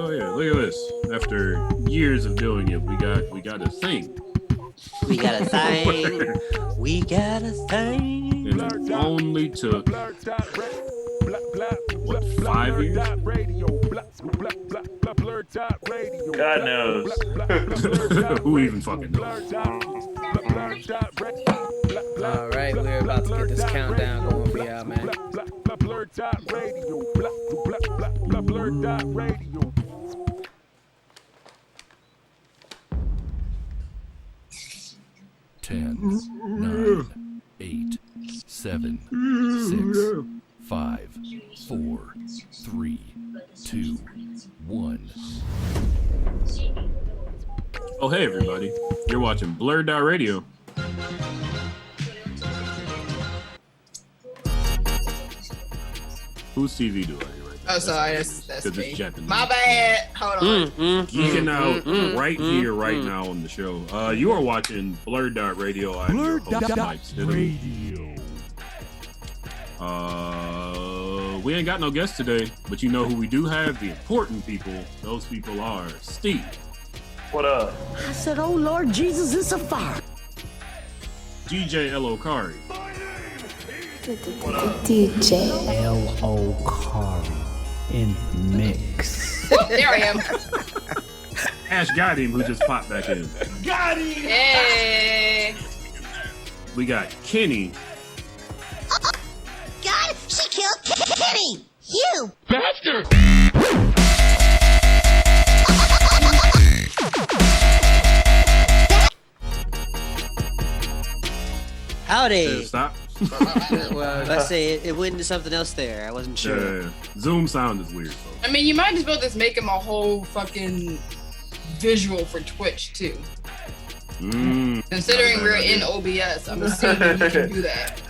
Oh yeah, look at this. After years of doing it, we got a thing. We got a thing. We got a thing. And it only took what, 5 years? God knows. Who even fucking knows? All right, we're about to get this countdown going for y'all, man. BlurdDotRadio. 10, 9, 8, 7, 6, 5, 4, 3, 2, 1. Oh hey everybody, you're watching BlurdDotRadio. Whose TV do I hear right now? Oh, sorry, that's me. Japanese. My bad. Hold on. Geeking out right here, right now on the show. You are watching BlurdDotRadio. I'm your host, Mike Stidham. We ain't got no guests today, but you know who we do have? The important people. Those people are Steve. What up? I said, oh Lord Jesus, it's a fire. DJ L.O.Kari. DJ L.O.Kari in the mix. There I am. Ash got him, who just popped back in. Got him! Hey. We got Kenny. God, she killed Kenny. You Bastard! Howdy. Stop. Well, let's say it went into something else there. I wasn't sure. Yeah. Zoom sound is weird. So. I mean, you might as well just make him a whole fucking visual for Twitch too. Considering we're in OBS, I'm assuming you can do that.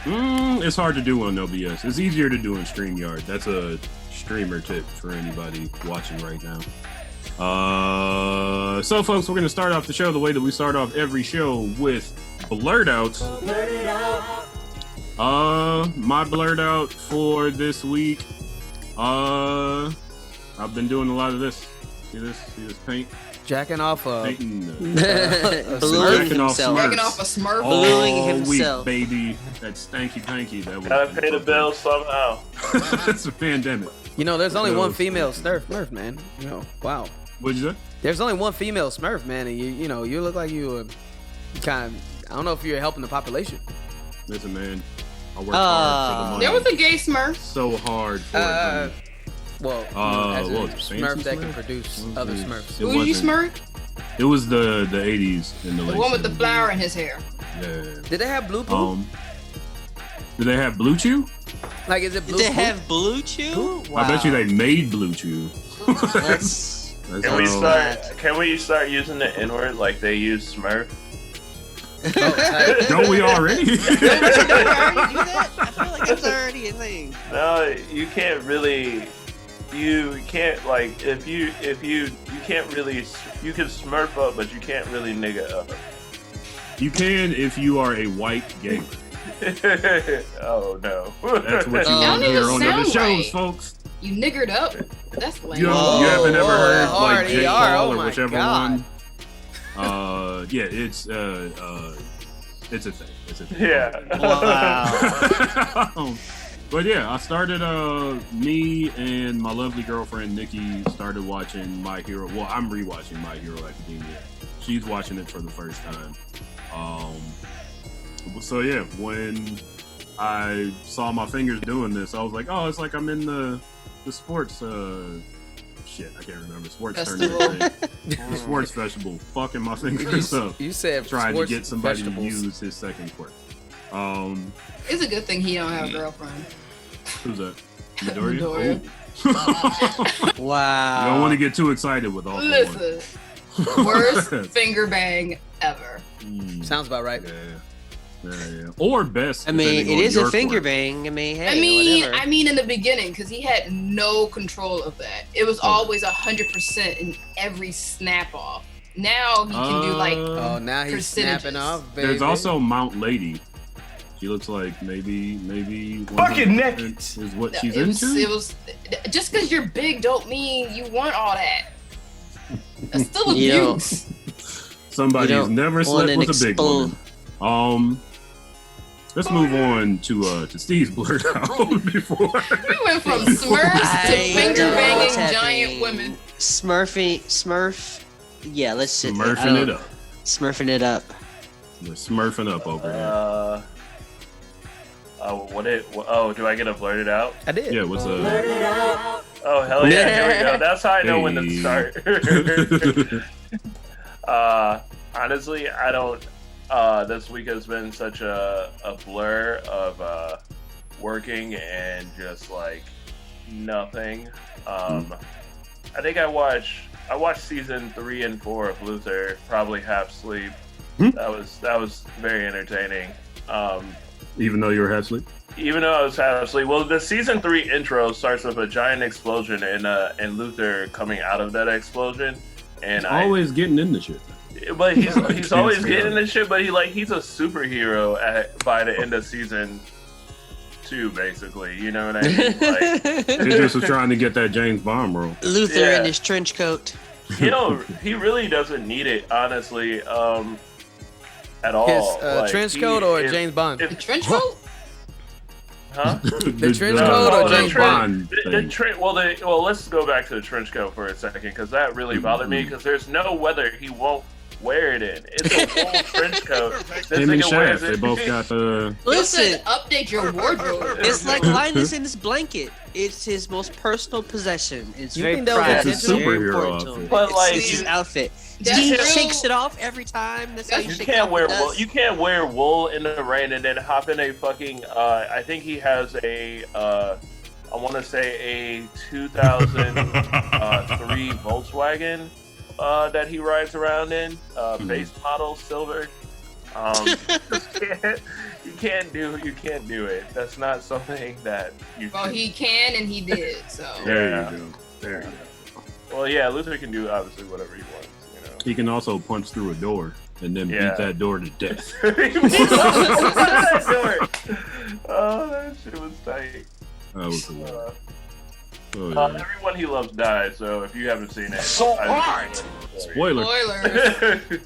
It's hard to do on OBS. It's easier to do in StreamYard. That's a streamer tip for anybody watching right now. So folks, we're gonna start off the show the way that we start off every show with blurred outs. My blurred out for this week. I've been doing a lot of this. See this paint? Jacking off Painting, Ballooning himself. Jacking off a Smurf. Ballooning all himself. week, baby. That stanky panky. That was Gotta pay the bills somehow. It's a pandemic. You know, there's only one female Smurf, man. You know, wow. What'd you say? There's only one female Smurf, man, and you know, you look like you kind of. I don't know if you're helping the population. Listen, man. I work hard for the money. There was a gay Smurf. So hard for it. Well, as a Smurf that can produce other Smurfs. Who you Smurf? It was the 80s and the late The one with the 70s. flower in his hair. Yeah. Did they have Blue Poo? Did they have Blue Chew? Like, is it Blue Did they Poo? have Blue Chew? Wow. I bet you they made Blue Chew. That's Can we start using the N-word like they use Smurf? Don't we already? Did we already do that? I feel like that's already a thing. No, you can't really. You can't like you can't really. You can Smurf up, but you can't really nigga up. You can if you are a white gamer. Oh no. That's what you Don't want to even hear on other sound shows, right. folks. You niggered up. That's lame. You haven't ever heard like J. hard, Paul oh or my whichever God. one. Yeah, it's a thing. It's a thing. Yeah. Wow. But yeah, I started. Me and my lovely girlfriend Nikki started watching My Hero. Well, I'm rewatching My Hero Academia. She's watching it for the first time. So yeah, when I saw my fingers doing this, I was like, oh, it's like I'm in the sports. Shit, I can't remember. Sports tournament. The sports festival. Fucking my fingers up. You said Trying to sports get somebody vegetables. to use his second quirk. It's a good thing he don't have a girlfriend. Who's that? Midoriya? Midoriya. Oh. Wow. You don't want to get too excited with all Listen, worst finger bang ever. Sounds about right. Yeah. Or best. I mean, depending it on is a your finger quirk. bang. I mean, hey, whatever. I mean, in the beginning, because he had no control of that. It was always 100% in every snap off. Now he can do like Oh, now he's percentages. snapping off, baby. There's also Mount Lady. She looks like maybe Fucking naked is what she's it into. it was just because you're big don't mean you want all that. That's still abuse. Somebody's never slept with a big woman. Let's move on to Steve's blurred out before. We went from Smurfs to finger banging giant women. Smurf. Yeah, let's sit. Smurfing it up. Smurfing it up. We're smurfing up over here. Do I get a blurted out? I did. Yeah, what's up? Oh, hell yeah, here we go. That's how I know when to start. Honestly, I don't, this week has been such a blur of working and just like nothing. I think I watched season 3 and 4 of Luther, probably half sleep. That was very entertaining. Even though you were half asleep? Even though I was half asleep. Well, the season 3 intro starts with a giant explosion and Luther coming out of that explosion. And always getting into shit. But he's always getting into shit, but he's a superhero by the end of season 2, basically. You know what I mean? Like, he just was trying to get that James Bond role. Luther in his trench coat. You know, he really doesn't need it, honestly. At all. His trench coat or James Bond? The trench coat? Huh? The trench coat or James Bond? Well, let's go back to the trench coat for a second, because that really bothered me, because there's no weather he won't wear it in. It's a full trench coat. Him and Shaft, they both got the... Listen, update your wardrobe. It's like Linus in his blanket. It's his most personal possession. It's You very think that was prized. It's a It's very superhero important to him. outfit. But, like, It's his outfit. That's He true. shakes it off every time. That's how You shake can't off wear the wool. dust. You can't wear wool in the rain and then hop in a fucking. I think he has a. I want to say a 2003 Volkswagen that he rides around in. Base model silver. You can't do it. That's not something that you. Well, he can and he did. So There you go. There you go. Well, yeah, Luther can do obviously whatever he wants. You know. He can also punch through a door and then beat that door to death. that door. Oh, that shit was tight. That was cool. Everyone he loves dies, so if you haven't seen it, Spoiler.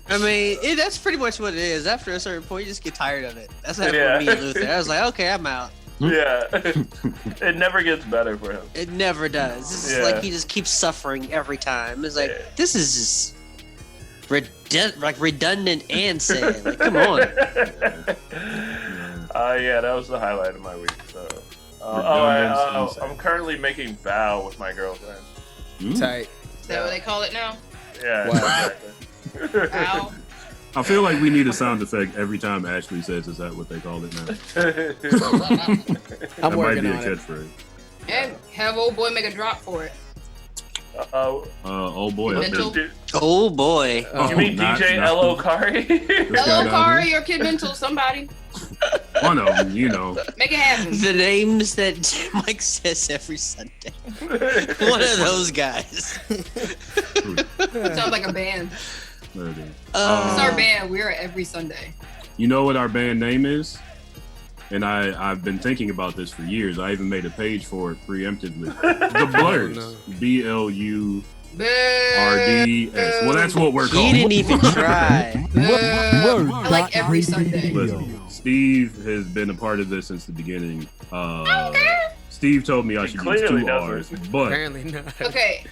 I mean, that's pretty much what it is. After a certain point, you just get tired of it. That's how for me and Luther. I was like, okay, I'm out. Yeah, it never gets better for him. It never does. This is like he just keeps suffering every time. It's like this is just redundant and sad. Like, come on. Yeah, that was the highlight of my week. So, I'm currently making vow with my girlfriend. Tight. Is that what they call it now? Yeah. Wow. Exactly. Ow. I feel like we need a sound effect every time Ashley says, "Is that what they call it now?" I'm that working might on be a it. catchkrish. And have old boy make a drop for it. Oh boy. Mental. Oh boy. You mean DJ L.O. Kari? Hello, Kari or Kid Mental, somebody. One of them, you know. Make it happen. The names that Mike says every Sunday. One of those guys. Sounds like a band. There it is. It's our band. We're every Sunday. You know what our band name is? And I've been thinking about this for years. I even made a page for it preemptively. The Blurs. BLURDS. Well, that's what we're called. He didn't even try. I like every Sunday. Listen, Steve has been a part of this since the beginning. Steve told me I should use 2 R's, but Apparently not. Okay.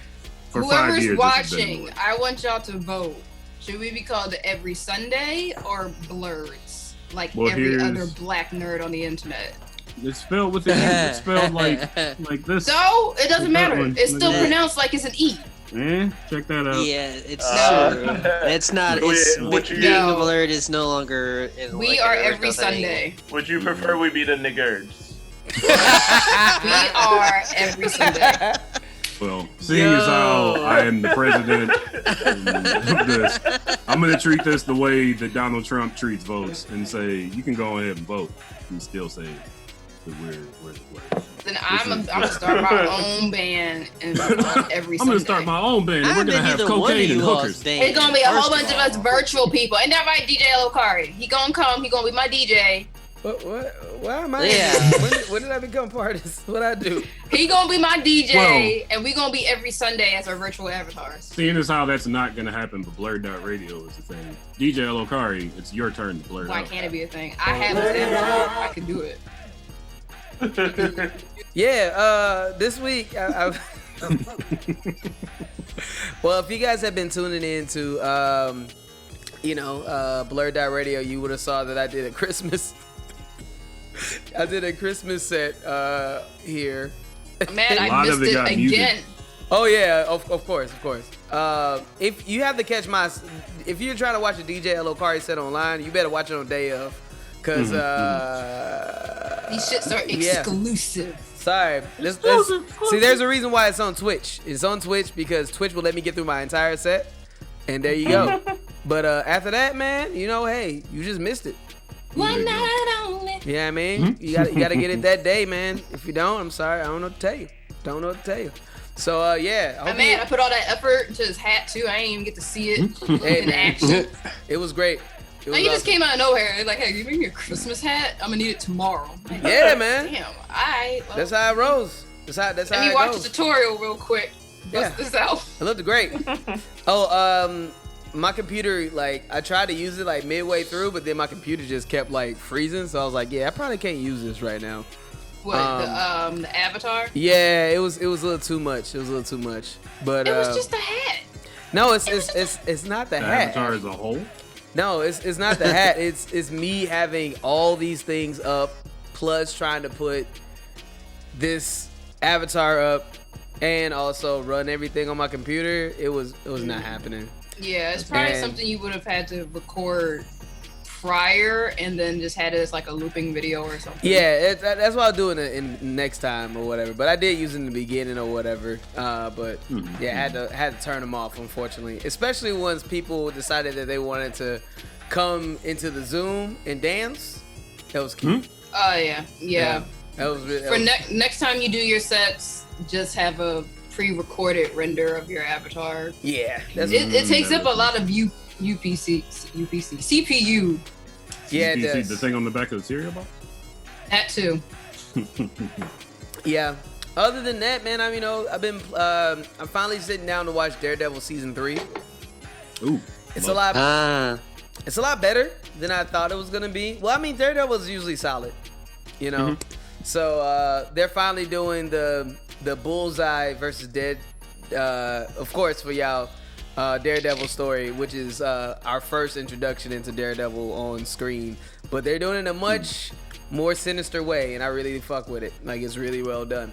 for 5 years, Whoever's this has been watching, I want y'all to vote. Should we be called Every Sunday or Blurs? Like every other black nerd on the internet. It's spelled with an E. It's spelled like this. So it doesn't matter. one. It's still pronounced like it's an E. Check that out. Yeah, it's true. It's not. It's being a blurred is no longer. We are every Sunday. Would you prefer we be the niggerds? We are every Sunday. Well, seeing as how I am the president of this, I'm going to treat this the way that Donald Trump treats votes and say, you can go ahead and vote and still say that we're the Blurs. Then I'm gonna start my own band and every Sunday. I'm going to start my own band and we're going to have cocaine and hookers. It's going to be a whole bunch of us virtual people. And that right, DJ Lokari. He going to come. He going to be my DJ. What? Why am I? Yeah. When did I become part of this? What I do? He gonna be my DJ, Well, and we gonna be every Sunday as our virtual avatars. Seeing as how that's not gonna happen, but BlurdDotRadio is the thing. DJ Elokari, it's your turn to blur. Why can't it be a thing? I have an avatar. I can do it. Yeah. This week, well, if you guys have been tuning in to, BlurdDotRadio, you would have saw that I did a Christmas. I did a Christmas set here. Man, I missed it again. Music. Oh yeah, of course. If you have to catch if you're trying to watch a DJ Elokari set online, you better watch it on day of, cause these shits are exclusive. Sorry. See, there's a reason why it's on Twitch. It's on Twitch because Twitch will let me get through my entire set, and there you go. But after that, man, hey, you just missed it. One night only. You know what I mean? You gotta get it that day, man. If you don't, I'm sorry. I don't know what to tell you. So, yeah. I put all that effort into his hat, too. I didn't even get to see it in action. It was great. He just came out of nowhere. Like, hey, you bring me a Christmas hat? I'm gonna need it tomorrow. Like, yeah, man. Damn. All right. Well, that's how it rolls. That's how Let me watch the tutorial real quick. Bust this out. It looked great. My computer, I tried to use it midway through, but then my computer just kept freezing. So I was like, yeah, I probably can't use this right now. What, the avatar? Yeah, it was a little too much. But it was just a hat. No, it's not the hat. Avatar as a whole. No, it's not the hat. It's me having all these things up, plus trying to put this avatar up, and also run everything on my computer. It was not happening. Yeah, it's probably something you would have had to record prior and then just had it as a looping video or something. Yeah, that's what I'll do in next time or whatever. But I did use it in the beginning or whatever. But had to turn them off, unfortunately. Especially once people decided that they wanted to come into the Zoom and dance. That was cute. Oh yeah. That was really. For next time you do your sets, just have a pre-recorded render of your avatar. Yeah, it takes up a lot of CPU. Yeah, it does. The thing on the back of the cereal box? That too. Yeah. Other than that, man, I'm finally sitting down to watch Daredevil season 3. Ooh. It's a lot better than I thought it was gonna be. Well, Daredevil is usually solid, So they're finally doing the Bullseye versus Dead, of course, for y'all, Daredevil story, which is our first introduction into Daredevil on screen. But they're doing it in a much more sinister way, and I really fuck with it. It's really well done.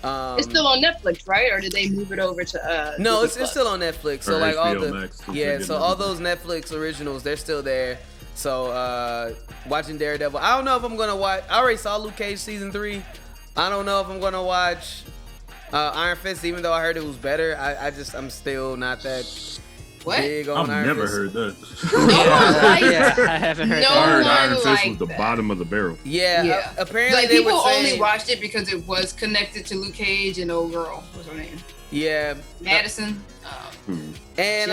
It's still on Netflix, right? Or did they move it over to? No, it's still on Netflix. So all Max, all those Netflix originals, they're still there. So watching Daredevil, I don't know if I'm gonna watch. I already saw Luke Cage season 3. I don't know if I'm gonna watch Iron Fist, even though I heard it was better. I'm still not that big on Iron Fist. I've never heard that. I haven't heard that. I heard Iron Fist was the bottom of the barrel. Yeah. Apparently they people were saying, only watched it because it was connected to Luke Cage and old girl. What's her name? Yeah. Madison. And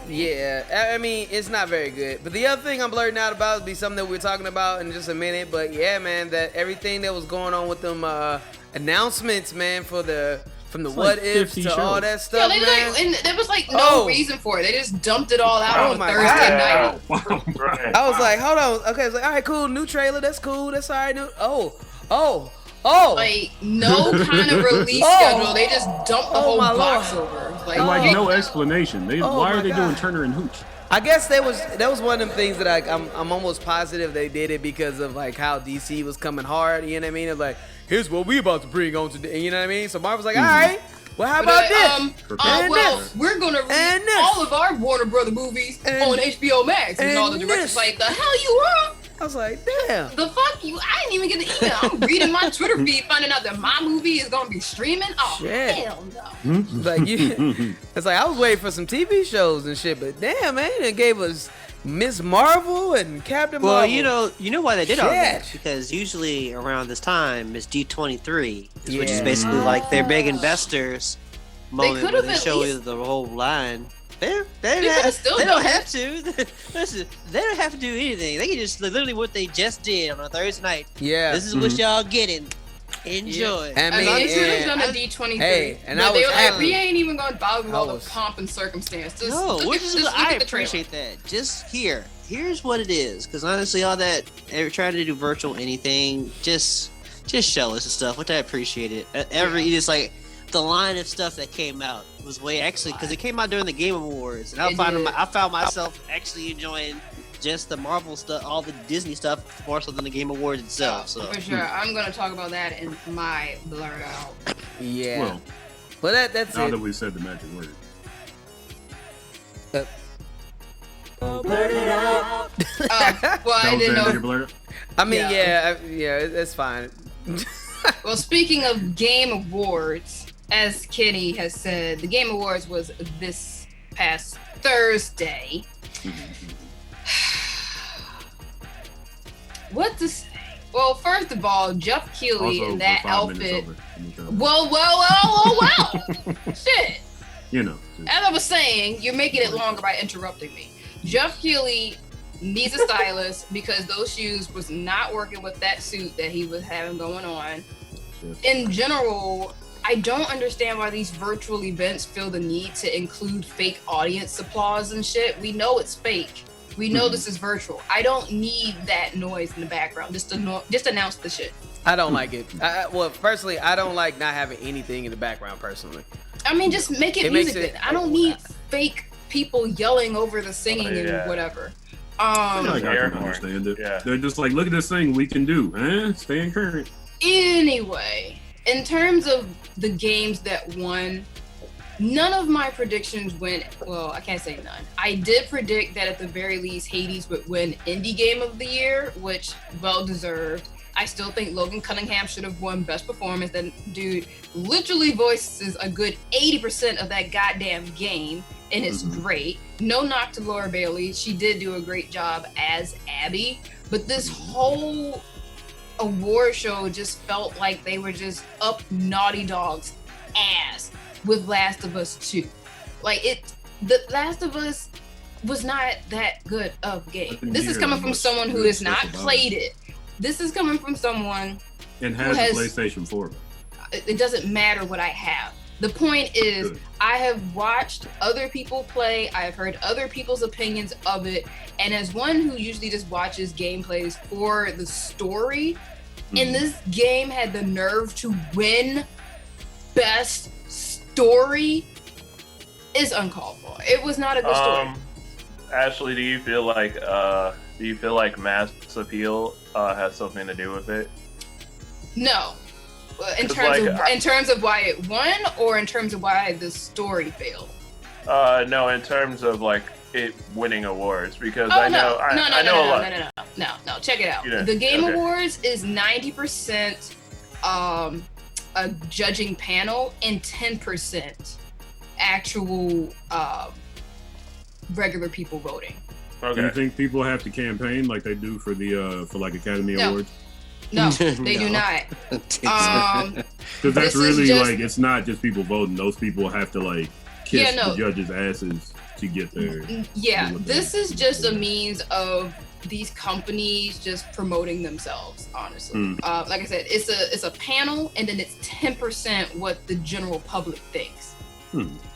it's not very good. But the other thing I'm blurting out about will be something that we're talking about in just a minute. But yeah, man, that everything that was going on with them announcements, man, from the what ifs to all that stuff, man. And there was no reason for it. They just dumped it all out on a Thursday night. I was like, hold on. Okay, it's all right, cool, new trailer. That's cool. That's all right. Oh. No kind of release schedule. They just dumped the whole box over. No explanation. Why are they doing Turner and Hooch? I guess that was one of them things that I'm almost positive they did it because of how DC was coming hard. You know what I mean? It's like, here's what we about to bring on today. You know what I mean? So Marvel's like, all right, well, how about this? We're gonna release all of our Warner Brother movies on HBO Max, and all the directors the hell you are. I was like, damn. The fuck you? I didn't even get the email. I'm reading my Twitter feed, finding out that my movie is gonna be streaming. Oh, shit. Hell no. It's like I was waiting for some TV shows and shit, but damn, man, they gave us Miss Marvel and Captain Marvel. Well, you know why they did all that? Because usually around this time is D23, which is basically their big investors moment where they show you the whole line. They don't have to. Listen, they don't have to do anything. They can just literally what they just did on a Thursday night. Yeah. This is what y'all getting. Enjoy. Yeah. I mean, they should have done a D23. Hey, and but they were happy. like, we ain't even gonna bother with all the pomp and circumstance. I appreciate that. Just here's what it is. Because honestly, all that trying to do virtual anything, just show us the stuff, which I appreciate it. Just like the line of stuff that came out was way actually because it came out during the Game Awards, and I found myself actually enjoying just the Marvel stuff, all the Disney stuff, more so than the Game Awards itself. So for sure, I'm gonna talk about that in my blurred out. Yeah. Well, that's now it. that we said the magic word. Blurt it out. Well, I didn't know. I mean, yeah, it's fine. Well, speaking of Game Awards, as Kenny has said, the Game Awards was this past Thursday. What to say? Well, first of all, Jeff Keighley in that outfit. Well. Shit. You know. As I was saying, you're making it longer by interrupting me. Jeff Keighley needs a stylist because those shoes was not working with that suit that he was having going on. In general, I don't understand why these virtual events feel the need to include fake audience applause and shit. We know it's fake. We know this is virtual. I don't need that noise in the background. Just announce the shit. I don't like it. Well, personally, I don't like not having anything in the background. Personally, I mean, just make it music. I don't need fake people yelling over the singing and whatever. I can understand it. Yeah. They're just like, look at this thing we can do. Staying current. Anyway, in terms of the games that won, none of my predictions went, well, I can't say none. I did predict that at the very least, Hades would win Indie Game of the Year, which well-deserved. I still think Logan Cunningham should have won Best Performance. That dude literally voices a good 80% of that goddamn game, and it's great. No knock to Laura Bailey. She did do a great job as Abby, but this whole award show just felt like they were just up Naughty Dog's ass with Last of Us 2. The Last of Us was not that good of a game. This is coming from someone who has not played it. This is coming from someone and has a PlayStation 4. It doesn't matter what I have. The point is, I have watched other people play. I have heard other people's opinions of it. And as one who usually just watches gameplays for the story, and this game had the nerve to win Best Story, is uncalled for. It was not a good story. Ashley, do you feel like mass appeal has something to do with it? No. In terms of why it won, or in terms of why the story failed? No, in terms of like it winning awards, because No. Check it out. Yeah, The Game Awards is 90% a judging panel and 10% actual regular people voting. Okay. Do you think people have to campaign like they do for the for like Academy Awards? No, they do not. Because that's really like, it's not just people voting. Those people have to like kiss the judges' asses to get there. Yeah, this is just a means of these companies just promoting themselves, honestly. Like I said, it's a panel, and then it's 10% what the general public thinks.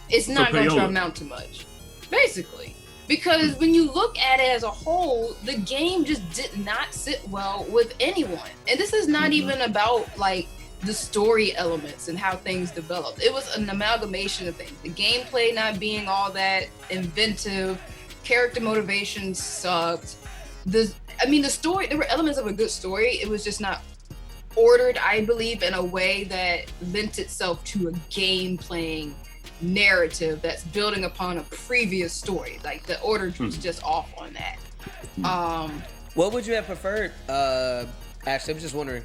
It's not going to amount to much, basically. Because when you look at it as a whole, the game just did not sit well with anyone. And this is not even about like the story elements and how things developed. It was an amalgamation of things. The gameplay not being all that inventive, character motivation sucked. The story, there were elements of a good story. It was just not ordered, I believe, in a way that lent itself to a game playing narrative that's building upon a previous story. Like the order was just off on that. What would you have preferred? Actually, I'm just wondering.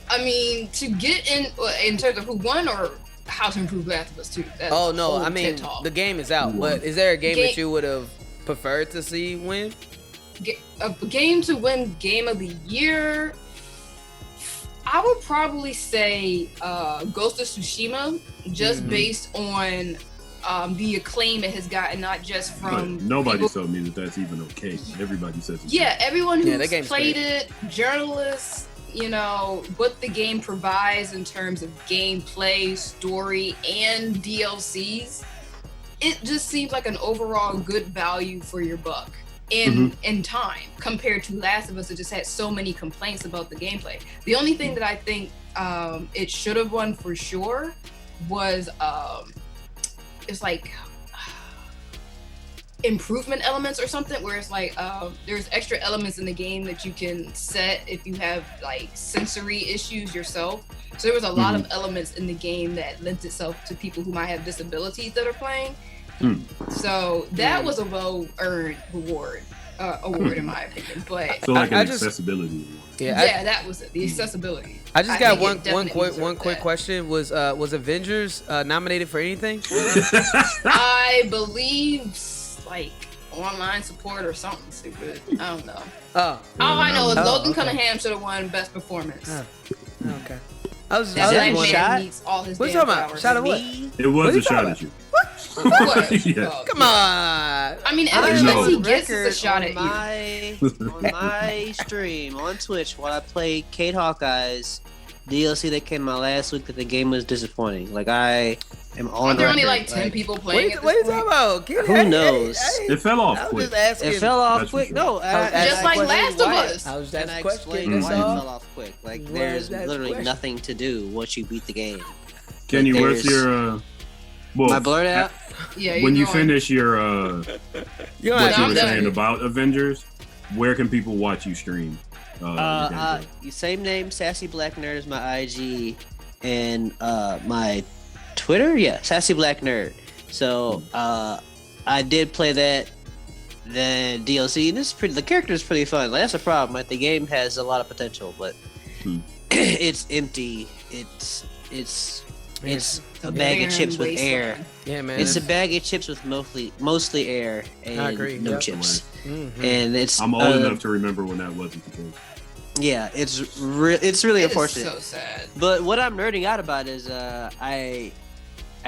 I mean, to get in terms of who won or how to improve Last of Us 2. Oh no, I mean the game is out. But is there a game that you would have preferred to see win? A game to win Game of the Year, I would probably say Ghost of Tsushima, just based on the acclaim it has gotten, not just from But nobody people. told me that that's even okay. Everybody says it's Yeah, everyone Yeah, who's that game's played great. it, journalists, you know, what the game provides in terms of gameplay, story, and DLCs. It just seems like an overall good value for your buck in time compared to Last of Us. It just had so many complaints about the gameplay. The only thing that I think it should have won for sure was it's like improvement elements or something, where it's like there's extra elements in the game that you can set if you have like sensory issues yourself. So there was a lot of elements in the game that lends itself to people who might have disabilities that are playing. So that was a well-earned award in my opinion. But so like an I just- accessibility award. yeah, that was it. The accessibility. I just got think it one definitely quick deserved question. Was Avengers nominated for anything? I believe like online support or something stupid. I don't know. Oh, All I know is Oh, Logan okay. Cunningham should have won Best Performance. okay. I was That that man a shot? needs all his What you damn talking about? powers. Shot of what? Me? It was What are a you shot talking at you. What? Yeah. Oh, Come on. I mean, I every know. chance he gets is a shot on at you. my stream on Twitch while I played Kate Hawkeye's DLC that came out last week that the game was disappointing. Like I am on Aren't there record. only like 10 people playing at What are this you point? talking about? Kid, Who knows? It fell off I was quick. just asking. It fell off That's for quick. sure. No, Just like Last of Us. I was just And I asking questions. explained That's why it all. fell off quick. Like Why there's is that literally question? nothing to do once you beat the game. Kenny, Like, what's there's- your well? My blurred out. Yeah, When you going- finish your You don't what have you I'm were done. saying about Avengers, where can people watch you stream? your gameplay? Same name, Sassy Black Nerd is my IG, and my Twitter, yeah, Sassy Black Nerd. So I did play the DLC, and the character is pretty fun. Like, that's the problem. Like, the game has a lot of potential, but it's empty. It's a bag of chips with air. Yeah, man. It's a bag of chips with mostly air and I agree, no yep. chips. Mhm. And it's I'm old enough to remember when that wasn't the case. yeah, it's really It is unfortunate. so sad. But what I'm nerding out about is I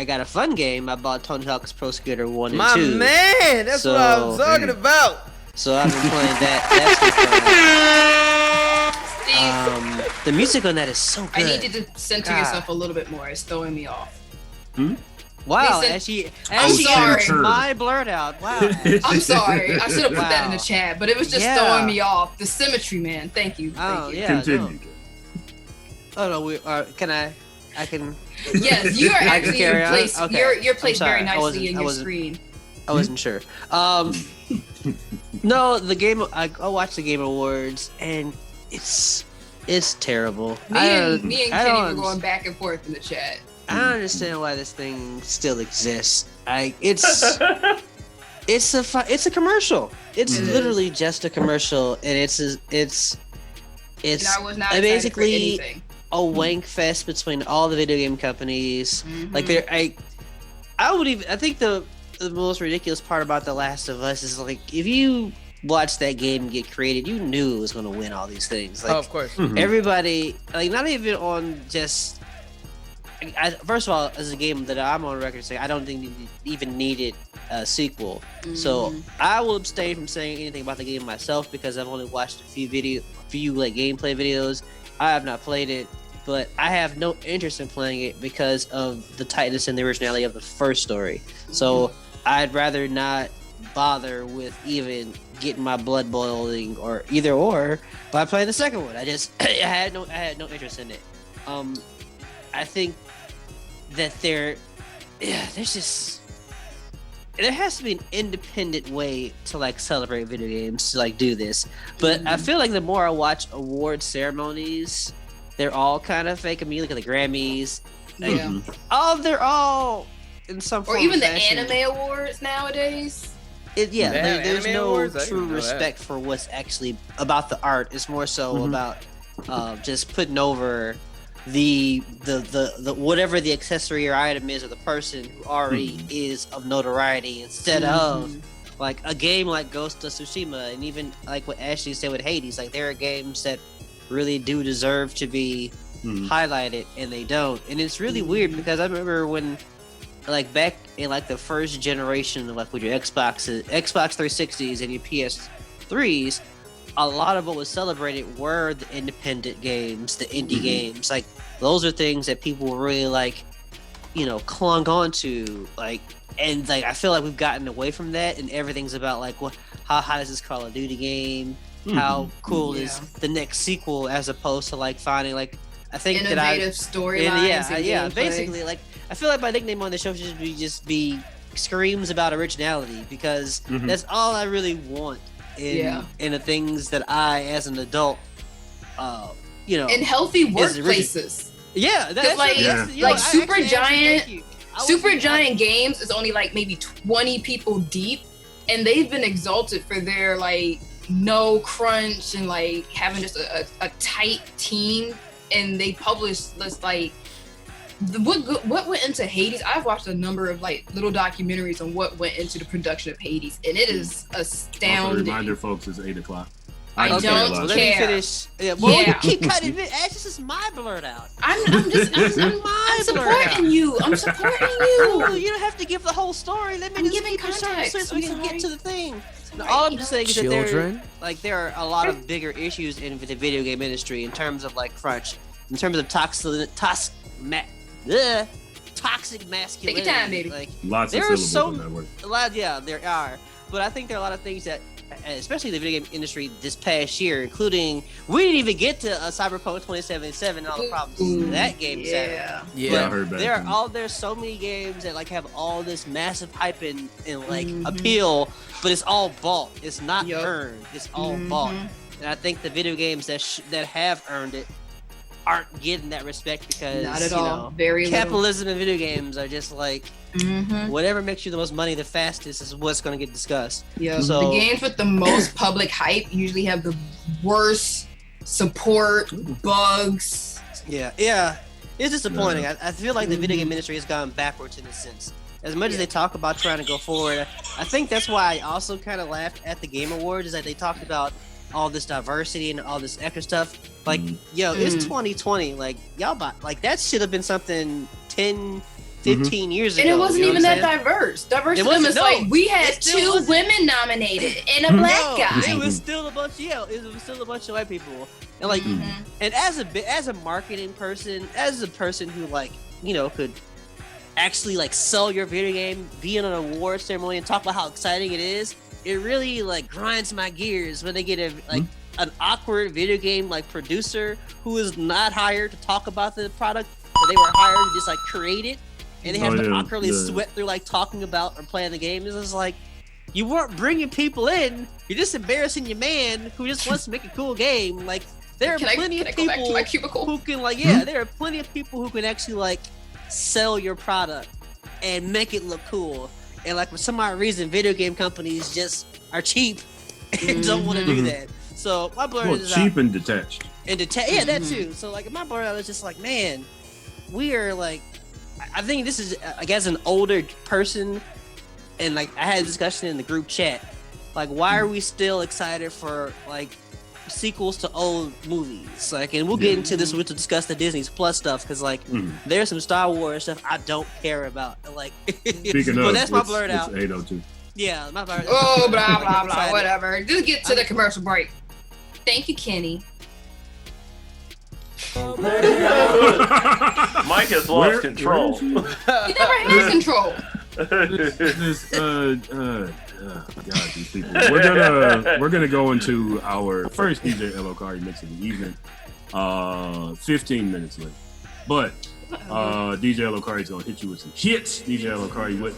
got a fun game. I bought Tony Hawk's Pro Skater 1 and My 2. man, that's what I was So- talking about. So I've been playing that. That's been fun. The music on that is so good. I need you to center God. yourself a little bit more. It's throwing me off. Wow, Listen, as she I'm sorry. airs my blurred out. Wow. I'm sorry. I should have put that in the Wow. chat, but it was just Yeah. throwing me off. The symmetry, man. Thank you. Oh Thank you. yeah. Continue. No. Oh no, we can I can. Yes, you are I can actually carry on? placed. Okay. You're placed I'm sorry. very I nicely wasn't- in I your wasn't- screen. I wasn't sure. No, the game. I watched the Game Awards, and it's terrible. Me and Kenny were don't- going back and forth in the chat. I don't understand why this thing still exists. It's a commercial. It's It is. literally just a commercial, and it's And I was not I excited basically- for anything. a wank fest between all the video game companies. Like Mhm. I think the most ridiculous part about The Last of Us is like if you watched that game get created, you knew it was going to win all these things. Like Oh, of course. everybody, like not even on just. First of all, as a game that I'm on record saying, I don't think it even needed a sequel. So Mhm. I will abstain from saying anything about the game myself because I've only watched a few like gameplay videos. I have not played it, but I have no interest in playing it because of the tightness and the originality of the first story. So I'd rather not bother with even getting my blood boiling or either or by playing the second one. I had no interest in it. I think that there has to be an independent way to like celebrate video games to like do this. But I feel like the more I watch award ceremonies, they're all kind of fake. I mean, look at the Grammys. Like, Yeah. they're all in some Or form even or the fashion. anime awards nowadays. Yeah, They have there's anime no awards? I didn't true know that. respect for what's actually about the art. It's more so about just putting over the whatever the accessory or item is, or the person who already is of notoriety, instead of like a game like Ghost of Tsushima, and even like what Ashley said with Hades. Like there are games that really do deserve to be highlighted, and they don't. And it's really weird because I remember when like back in like the first generation, like with your Xbox 360s and your PS3s, a lot of what was celebrated were the independent games, the indie games. Like those are things that people were really like, clung on to. Like, and like I feel like we've gotten away from that, and everything's about like how hot is this Call of Duty game? How cool is the next sequel, as opposed to like finding like I think innovative storylines. Yeah, basically like I feel like my nickname on the show should just be screams about originality, because that's all I really want in the things that I, as an adult, in healthy workplaces. Yeah, that's like Supergiant Games is only like maybe 20 people deep, and they've been exalted for their like no crunch and like having just a tight team, and they published this like what went into Hades. I've watched a number of like little documentaries on what went into the production of Hades, and it is astounding. Also, reminder, folks, it's 8:00. I don't care. Let me finish. You keep cutting it. This is my blurt out. I'm supporting you. I'm supporting you. You don't have to give the whole story. Let me just give context so we can get to the thing. All I'm just saying is that there are a lot of bigger issues in the video game industry in terms of like crunch, in terms of toxic masculinity. Take your time, baby. Like, lots of syllables in that word. There are. But I think there are a lot of things that, especially the video game industry this past year, including, we didn't even get to Cyberpunk 2077 and all the problems that game had. Yeah, I heard that. There's so many games that like have all this massive hype and like appeal, but it's all bought. It's not earned. It's all bought. And I think the video games that have earned it aren't getting that respect, because not at all. Very capitalism and video games are just like whatever makes you the most money the fastest is what's going to get discussed. Yeah. So the games with the most public hype usually have the worst support, bugs. Yeah. It's disappointing. I feel like the video game industry has gone backwards in a sense. As much as they talk about trying to go forward, I think that's why I also kind of laughed at the Game Awards, is that they talked about all this diversity and all this extra stuff. Like, it's 2020. Like, y'all like that should have been something 10, 15 years ago. And it wasn't even that diverse. Diverse to them is like, we had 2 women nominated and a black guy. It was still a bunch of white people. And like, and as a marketing person, as a person who like, could actually like sell your video game, be in an award ceremony and talk about how exciting it is, it really like grinds my gears when they get an awkward video game like producer who is not hired to talk about the product, but they were hired to just like create it, and they have to awkwardly sweat through like talking about or playing the game. It's just like, you weren't bringing people in. You're just embarrassing your man who just wants to make a cool game. Like, there are plenty of people who can like, there are plenty of people who can actually like sell your product and make it look cool. And like, for some odd reason, video game companies just are cheap and don't want to do that. So my blur is cheap and detached. That too. So like, my blur was just like, man, we are like, I think this is, I guess, an older person, and like I had a discussion in the group chat, like, why are we still excited for like sequels to old movies? Like, and we'll get into this, we'll discuss the Disney Plus stuff, because like there's some Star Wars stuff I don't care about. Like, speaking but of, that's my blurred out. It's 8:02. Yeah, my blurred. Oh, blah blah blah, whatever. Just get to the commercial break. Thank you, Kenny. Mike has lost control. He never had control. God, these people. We're gonna go into our first DJ Elokari mix of the evening. 15 minutes late, but DJ Elokari is gonna hit you with some hits. DJ Elokari with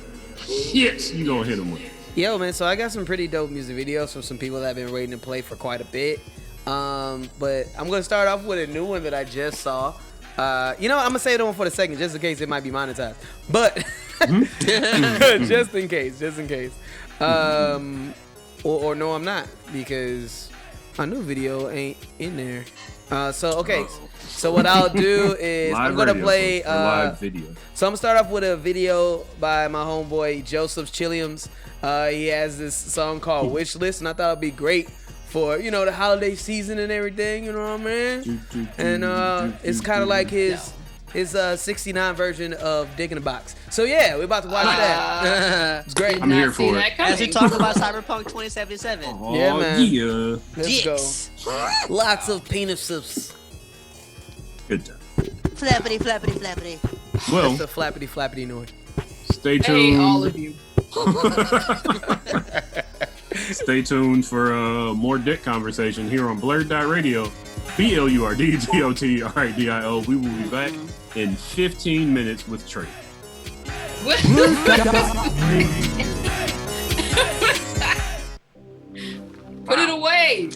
hits. You gonna hit him with? Yo, man. So I got some pretty dope music videos from some people that have been waiting to play for quite a bit. But I'm gonna start off with a new one that I just saw. I'm gonna save the one for the second, just in case it might be monetized. But just in case. Or no, I'm not, because my new video ain't in there. So what I'll do is I'm gonna play live video. So I'm gonna start off with a video by my homeboy Joseph Chilliams. He has this song called Wish List, and I thought it'd be great for the holiday season and everything, you know what I mean? And it's kind of like his his 69 version of Dick in the Box. So yeah, we're about to watch that. It's great. I'm here for it. As we talk about Cyberpunk 2077. Oh, Yeah, man. Yeah. Let's Dicks. go. Lots of penises. Good time. Flappity, flappity, flappity. Well, That's the flappity flappity noise. stay tuned. Hey, all of you. Stay tuned for more dick conversation here on BlurdDotRadio. BlurdDotRadio. We will be back in 15 minutes with Trey. Put it away.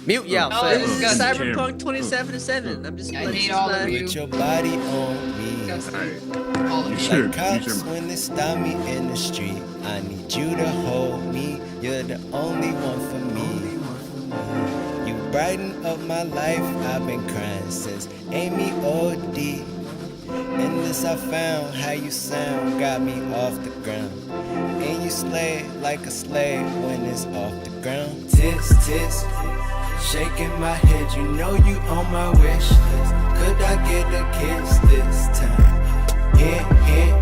Mute y'all. Oh, fam. this is disgusting. Cyberpunk 2077. I'm just I hate all of you. Put your body on me. Disgusting. All of you. Sure. Like cops when they stop me in the street. I need you to hold me. You're the only one for me. You brighten up my life. I've been crying since Amy OD. In this I found how you sound. Got me off the ground. And you slay like a slave when it's off the ground. Tits, tits. Shaking my head, you know you on my wish list. Could I get a kiss this time? Hint, hint.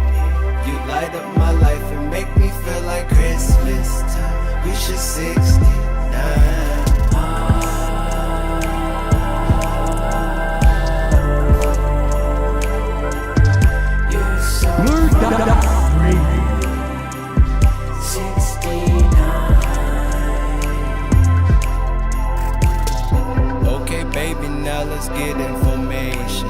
You light up my life and make me feel like Christmas time. We should 69. You're so BlurdDotRadio. 69. Okay, baby, now let's get information.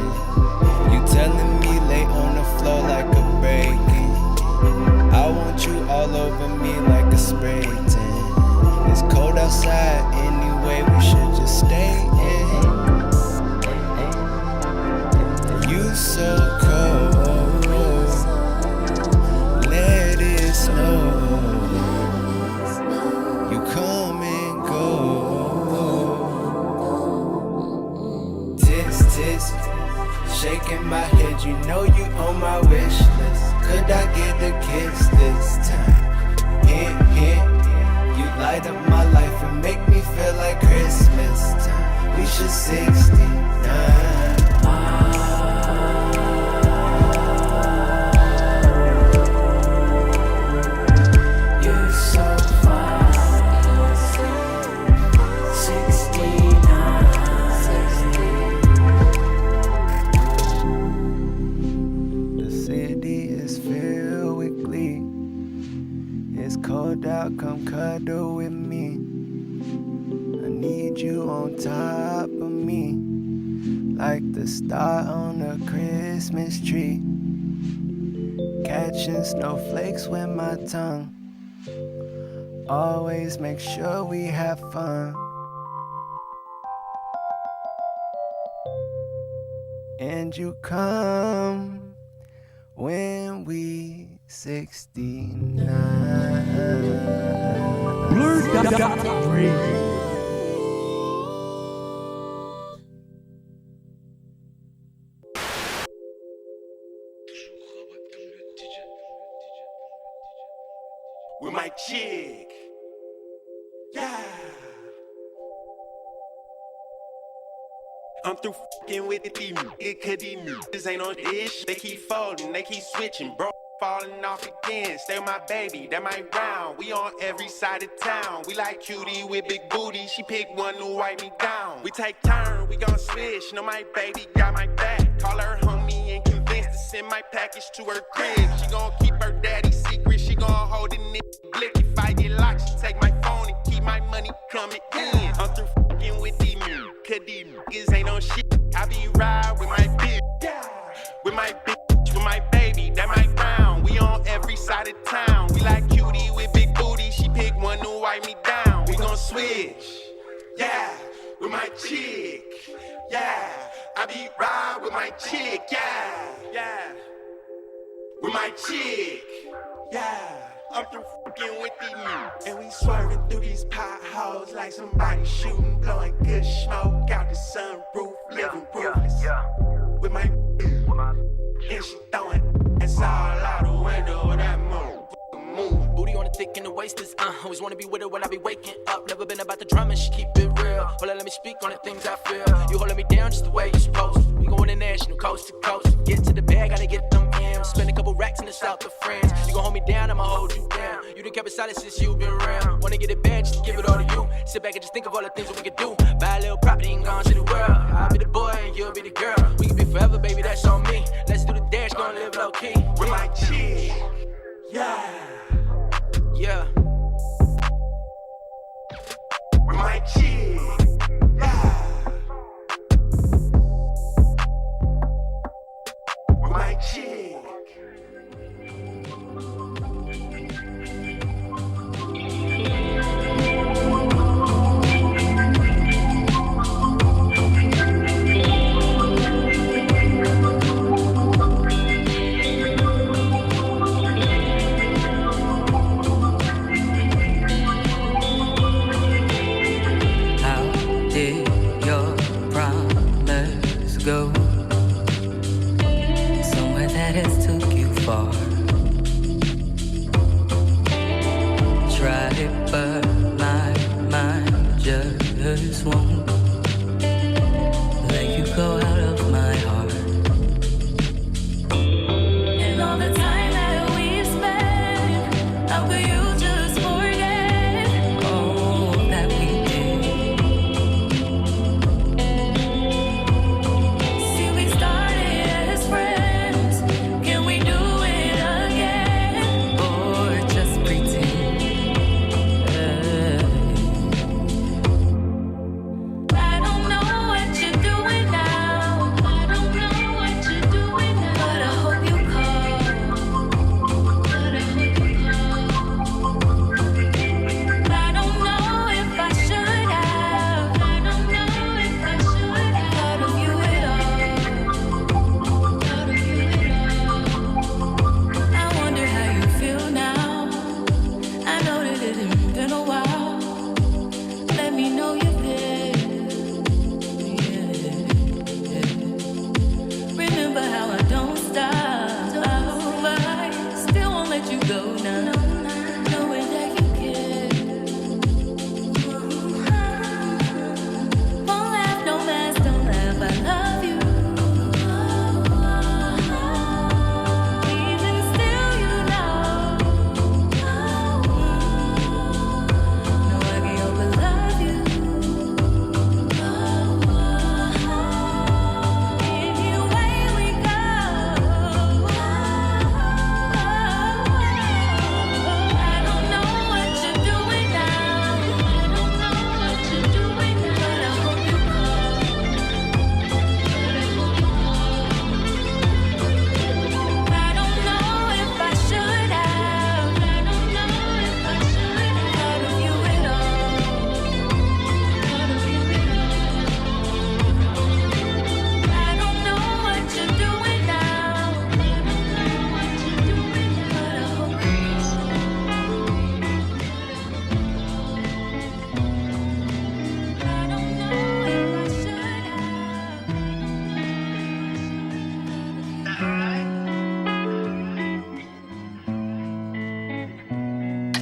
You telling me lay on the floor like a breaking. I want you all over me like a spray tan. It's cold outside anyway, we should just stay in. You so cold, let it snow. You come and go. Tits, tits. Shaking my head, you know you on my wish list. Could I get a kiss this time? Hint, hint. You light up my life and make me feel like Christmas time. We should 69. You're so fine. 69. The city is filled with glee. It's cold out, come cuddle with me. I need you on top of me, like the star on a Christmas tree. Catching snowflakes with my tongue. Always make sure we have fun. And you come when we 69. BlurdDotRadio. With my chick. Yeah. I'm through fucking with the team. It could these niggas ain't on dish. They keep folding, they keep switching, bro. Falling off again. Stay with my baby, that might round. We on every side of town. We like cutie with big booty. She picked one to wipe me down. We take turn, we gon' switch. Know my baby got my back. Call her homie and convince to send my package to her crib. She gon' keep her daddy's secret. She gon' hold it in blick. If I get locked, she take my phone and keep my money coming in. I'm through fucking with these niggas. Cause these niggas ain't on shit. I be ride with my bitch. With my bitch, with my baby, that might round. We on every side of town. We like cutie with big booty. She pick one to wipe me down. We gon' switch. Yeah, with my chick. Yeah, I be ride with my chick. Yeah, yeah. With my chick. Yeah. I'm through fucking with these niggas. And we swerving through these potholes like somebody shooting, blowing good smoke out the sunroof, living roofless. With my and she throwing ass all out the window of that move. Booty on the thick in the waist is, always wanna be with her when I be waking up. Never been about the drama, she keep it real. Hold on, let me speak on the things I feel. You holding me down just the way you're supposed to. We going international, coast to coast. Get to the bag, gotta get them M's. Spend a couple racks in the south of France. You gon' hold me down, I'ma hold you down. You done kept it silent since you been around. Wanna get it bad, just give it all to you. Sit back and just think of all the things that we could do. Buy a little property and gone to the world. I'll be the boy and you'll be the girl. We can be forever, baby, that's on me. Let's do the dash, gonna live low key. With my chick, yeah. Yeah. With my chick, yeah. With my chick. Go somewhere that has took you far. Tried it, but my mind just won't let you go out of my heart. And all the time that we spent, how could you just forget all that we did?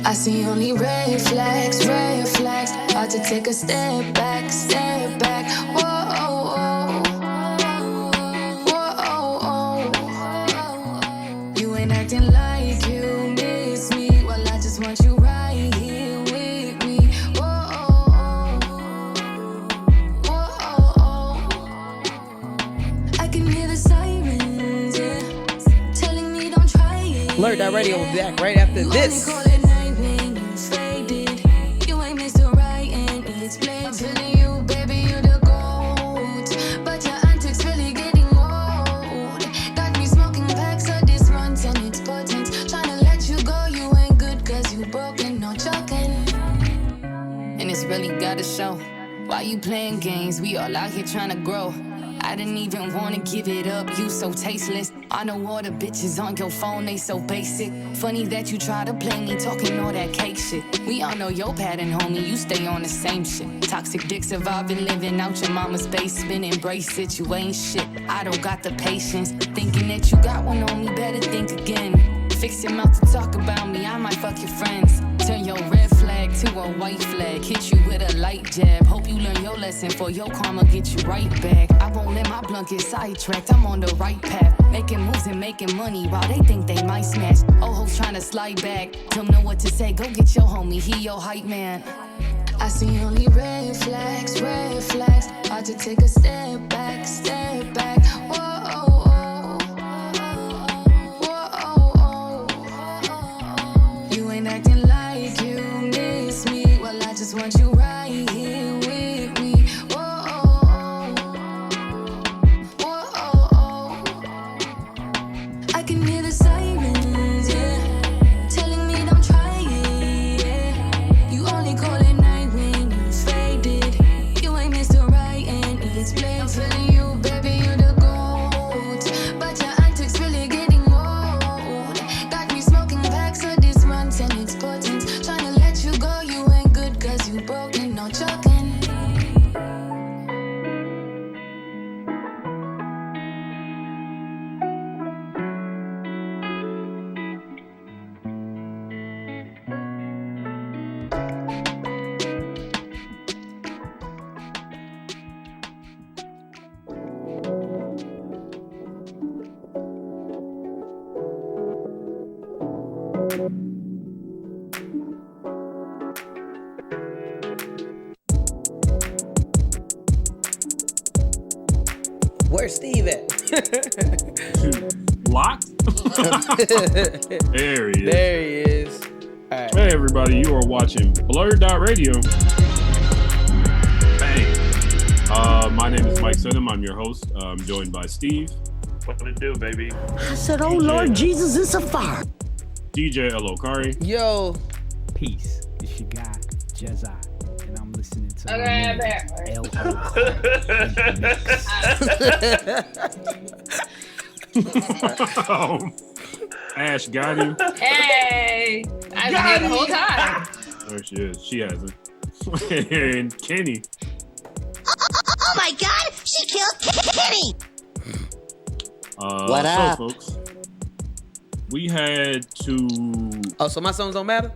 I see only red flags, hard to take a step back, whoa, you ain't acting like you miss me, well I just want you right here with me, whoa, I can hear the sirens, yeah, telling me don't try it. BlurdDotRadio will be back right after this. Show. Why you playing games? We all out here trying to grow. I didn't even wanna give it up, you so tasteless. I know all the bitches on your phone, they so basic. Funny that you try to play me, talking all that cake shit. We all know your pattern, homie, you stay on the same shit. Toxic dick surviving, living out your mama's basement. Embrace it, you ain't shit, I don't got the patience. Thinking that you got one on me, better think again. Fix your mouth to talk about me, I might fuck your friends. Turn your red flag to a white flag. Hit you with a light jab. Hope you learn your lesson for your karma get you right back. I won't let my blunt get sidetracked. I'm on the right path. Making moves and making money while they think they might smash. Oh, hoes trying to slide back. Don't know what to say. Go get your homie. He your hype man. I see only red flags, red flags. Hard to take a step back, step back. Whoa, whoa. You ain't acting like you miss me. Well, I just want you right here with me. Whoa, whoa. I can hear the sirens, yeah, telling me don't try it, yeah. You only call it night when you faded. You ain't Mr. Right and it's plain. I'm feeling you, baby, you the goat. But your antics really getting old. Got me smoking packs of this runs and it's potent. Tryna let you go, you ain't good cause you broken, no joking. Where's Steve at? Locked? There he is. There he is. All right. Hey everybody, you are watching BlurdDotRadio. Bang. My name is Mike Sedum. I'm your host. I'm joined by Steve. What to do, baby? I said, oh Lord Jesus, it's a fire. DJ Elokari. Yo. Peace. It's your guy, Jezai. And I'm listening to Okay, Ash got him. Hey, I've been here the whole time. There she is. She hasn't. And Kenny. Oh my God! She killed Kenny. What up? So, folks, we had to. Oh, so my songs don't matter?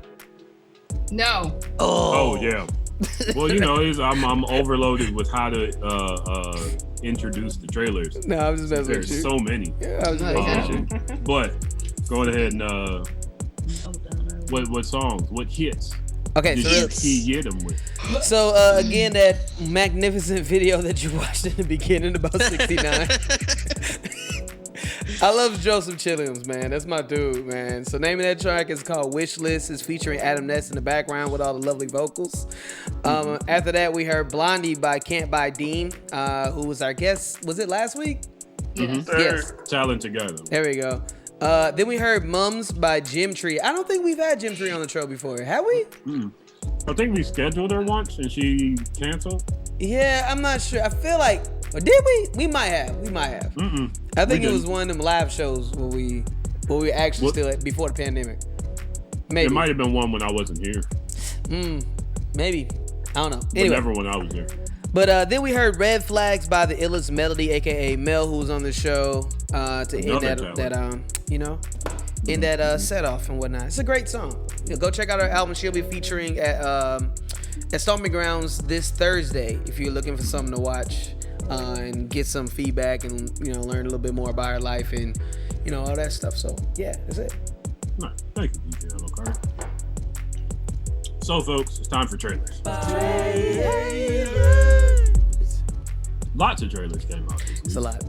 No. Oh yeah. Well, you know, I'm overloaded with how to introduce the trailers. No, I'm just messing with you. There's so many. Yeah, I was just messing with you. But going ahead and what songs? What hits? Okay, did so you hit them with? So again, that magnificent video that you watched in the beginning about 69. I love Joseph Chilliams, man. That's my dude, man. So name of that track is called Wish List. It's featuring Adam Ness in the background with all the lovely vocals. After that, we heard Blondie by Can't Buy Dean, who was our guest. Was it last week? Yes. Yes. Talent Together. There we go. Then we heard Mums by Jim Tree. I don't think we've had Jim Tree on the show before. Have we? I think we scheduled her once and she canceled. Yeah, I'm not sure. I feel like, or did we? We might have. I think it was one of them live shows where we actually still at before the pandemic. Maybe. It might have been one when I wasn't here. Maybe. I don't know. Anyway. But never when I was there. But then we heard Red Flags by the Illest Melody, aka Mel, who was on the show to end that set off and whatnot. It's a great song. Go check out her album. She'll be featuring at Stomping Grounds this Thursday if you're looking for something to watch and get some feedback and learn a little bit more about her life and all that stuff. So yeah, that's it. Nice. Thank you, DJ Elokari. So folks, it's time for trailers. Lots of trailers came out this week. It's a lot.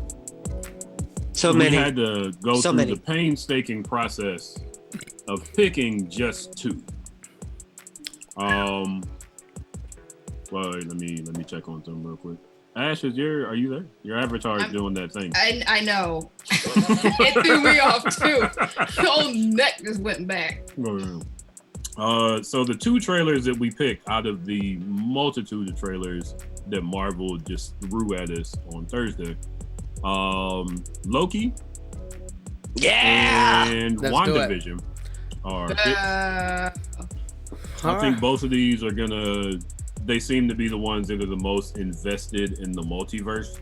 So many. We had to go So through many. the painstaking process of picking just two. Well, let me check on them real quick. Ash, are you there? Your avatar is doing that thing. I know. It threw me off too. The whole neck just went back. So the two trailers that we picked out of the multitude of trailers that Marvel just threw at us on Thursday, Loki, and WandaVision are picks. I think both of these are they seem to be the ones that are the most invested in the multiverse.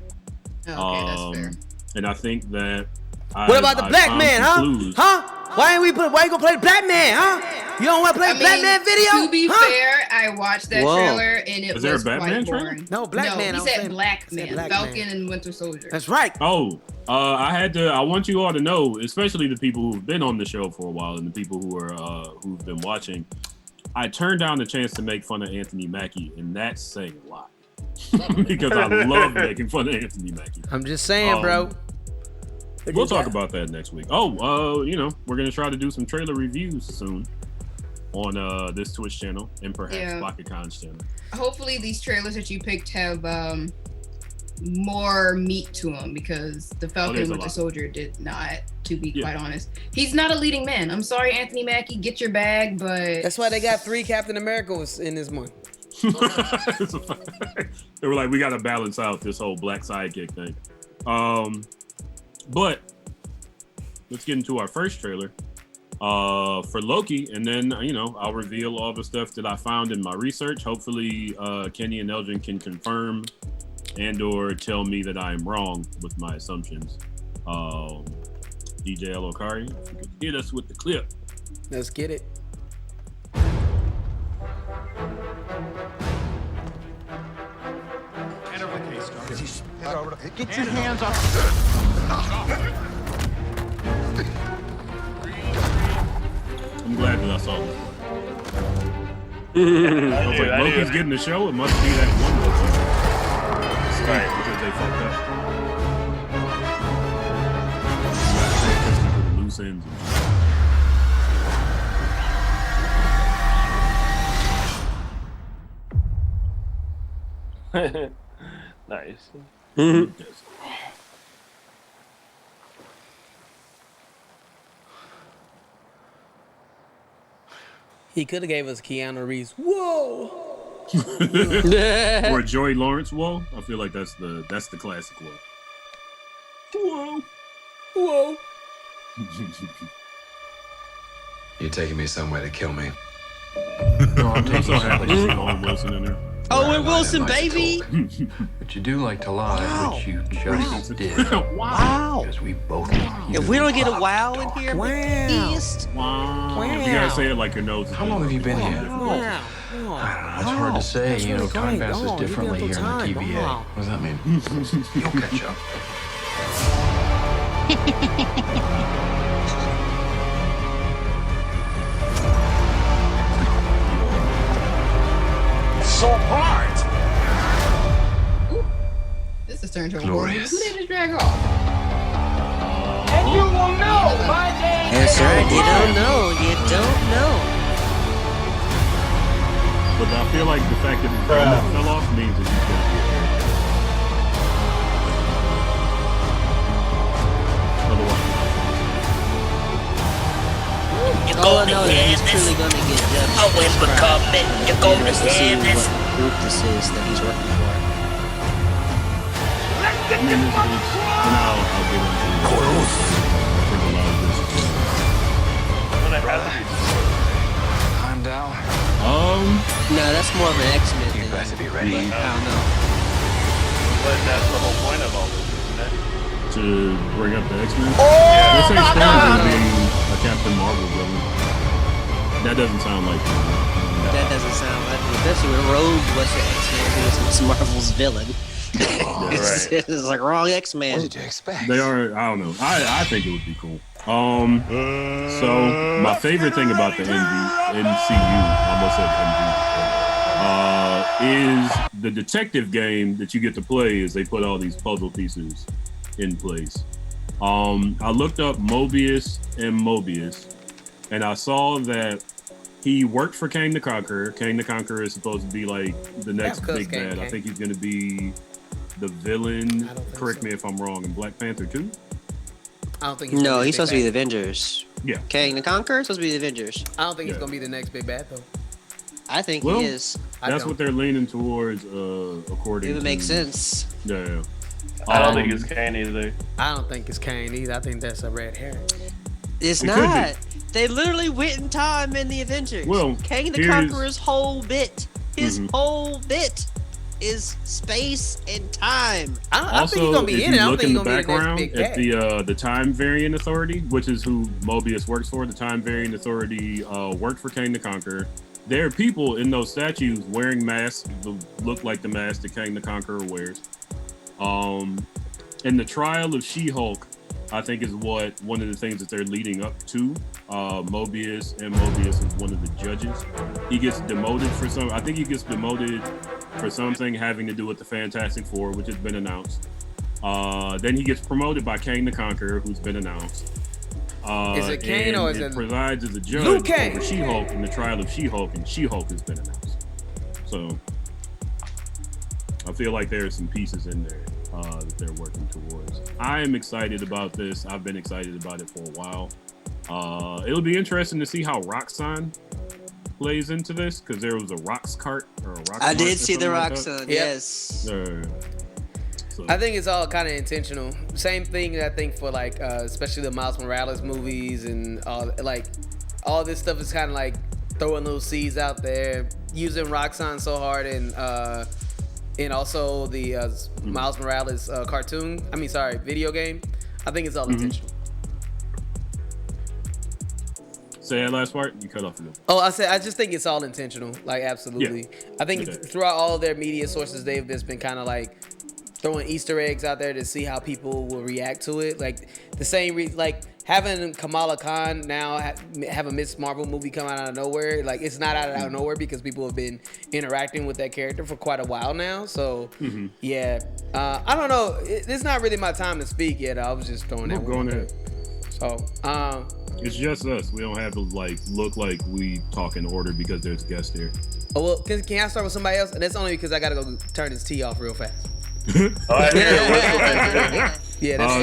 Okay, that's fair. And I think that What about the black man, huh? Why you gonna play Black Man, huh? You don't want to play Black Man video? To be fair, I watched that trailer and it Is there was a Batman quite trailer? boring. No, Black Man. He said Black Man, Falcon and Winter Soldier. That's right. Oh, I want you all to know, especially the people who've been on the show for a while and the people who've been watching. I turned down the chance to make fun of Anthony Mackie, and that's saying a lot because I love making fun of Anthony Mackie. I'm just saying, bro. We'll talk about that next week. Oh, we're gonna try to do some trailer reviews soon on this Twitch channel and perhaps BakaCon's channel. Hopefully, these trailers that you picked have more meat to them because the Falcon and Winter Soldier did not. To be quite honest, he's not a leading man. I'm sorry, Anthony Mackie, get your bag, but that's why they got 3 Captain Americas in this month. They were like, we got to balance out this whole black sidekick thing. But let's get into our first trailer for Loki, and then I'll reveal all the stuff that I found in my research. Hopefully, Kenny and Elgin can confirm and/or tell me that I am wrong with my assumptions. DJ Elokari, if you could hit us with the clip. Let's get it. Get your hands off. I'm glad that I saw this. I was like, Loki's getting the show. It must be that one Loki. Right. Because they fucked up. Loose ends. Nice. He could have gave us Keanu Reeves. Whoa. Or Joey Lawrence. Whoa. I feel like that's the classic whoa. Whoa. Whoa. You're taking me somewhere to kill me. No, I'm so happy to see Owen Wilson in there. Owen Wilson, baby! But you do like to lie, which you just did. Wow! Because we both know. If we don't get a wow in here, pissed. Wow. You gotta say it like your nose. How long have you been here? Wow. It's hard to say. Time passes differently here in the TVA. What does that mean? You'll catch up. So hard. Ooh, this is turned to a war. Who did this drag off? And you will know my name. That's right. You don't know. You don't know. But I feel like the fact that his helmet fell off means that he's gonna get hurt. All I know is he's truly gonna get judged. Always become it. You're going to hear this. What group this is that he's working for. I mean, and I'll get into it. I think a lot of this. Calm down. No, that's more of an X-Men thing. You better be ready. I don't know. But that's the whole point of all this, isn't it? To bring up the X-Men? Oh, they say Strange will be a Captain Marvel villain. That doesn't sound like That doesn't sound like it. Especially when Rogue was the X-Men, who was Marvel's villain. It's like wrong X-Man. What did you expect? They are, I don't know. I think it would be cool. So my favorite thing about the MCU, I almost said MV, is the detective game that you get to play as they put all these puzzle pieces in place. I looked up Mobius, and I saw that he worked for Kang the Conqueror. Kang the Conqueror is supposed to be like the next big bad. I think he's going to be the villain. Correct me if I'm wrong. In Black Panther 2? I don't think No, he's supposed to be the Avengers. Yeah. Kang the Conqueror is supposed to be the Avengers. I don't think he's gonna be the next big bad though. I think Well, he is. That's what they're leaning towards, according It to... would make sense. Yeah. I don't think it's Kane either. I don't think it's Kane either. I think that's a red herring. It's It not. They literally went in time in the Avengers. Well, Kang the here's- Conqueror's whole bit. His whole bit. is space and time. I think he's gonna be in it. I don't think he's gonna be the next big at cat. the Time Variant Authority, which is who Mobius works for. The Time Variant Authority worked for Kang the Conqueror. There are people in those statues wearing masks that look like the mask that Kang the Conqueror wears. And the trial of She-Hulk, I think, is one of the things that they're leading up to. Mobius is one of the judges. He gets demoted for I think he gets demoted for something having to do with the Fantastic Four, which has been announced. Then he gets promoted by Kang the Conqueror, who's been announced. Is it Kane or is it presides as a judge over She-Hulk in the trial of She-Hulk, and She-Hulk has been announced. So I feel like there are some pieces in there that they're working towards. I am excited about this. I've been excited about it for a while. It'll be interesting to see how Roxxon plays into this, because there was a Rox cart or a Rox. I did see the Roxxon, yes. So I think it's all kind of intentional. Same thing I think for like, especially the Miles Morales movies and all this stuff is kind of like throwing little seeds out there, using Roxxon so hard and also the Miles Morales video game. I think it's all intentional. Say that last part. You cut off again. Oh, I just think it's all intentional. Like, absolutely. Yeah. I think throughout all their media sources, they've just been kind of like throwing Easter eggs out there to see how people will react to it. Like the same, like having Kamala Khan now have a Miss Marvel movie come out of nowhere. Like, it's not out of nowhere because people have been interacting with that character for quite a while now. So yeah, I don't know. It's not really my time to speak yet. I was just throwing that one out there. So it's just us. We don't have to like look like we talk in order because there's guests here. Oh well, can I start with somebody else? And that's only because I gotta go turn this tea off real fast.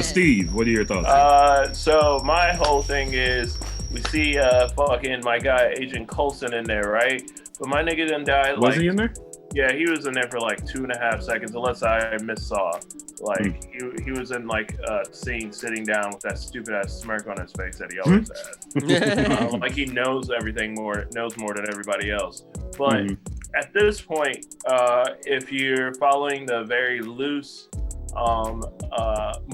Steve, what are your thoughts? So my whole thing is, we see fucking my guy Agent Coulson in there, right? But my nigga didn't die. Was he in there? Yeah, he was in there for like 2.5 seconds, unless I missaw. Like he was in like a scene sitting down with that stupid ass smirk on his face that he always has. Like he knows knows more than everybody else. But at this point, if you're following the very loose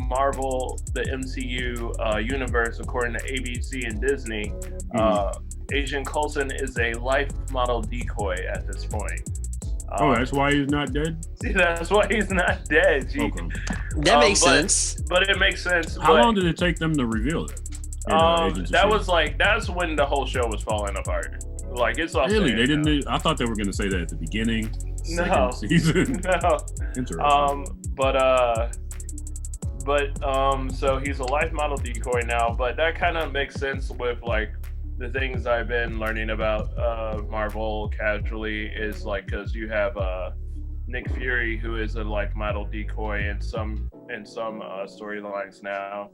Marvel, the MCU universe, according to ABC and Disney, Agent Coulson is a life model decoy at this point. That's why he's not dead? See, that's why he's not dead. Okay. That makes sense. But it makes sense. How long did it take them to reveal it? That's when the whole show was falling apart. Like, it's all really? They didn't. I thought they were going to say that at the beginning. No. Season. No. Interesting. So he's a life model decoy now, but that kind of makes sense with like the things I've been learning about Marvel casually is like, because you have Nick Fury, who is a life model decoy in some storylines now.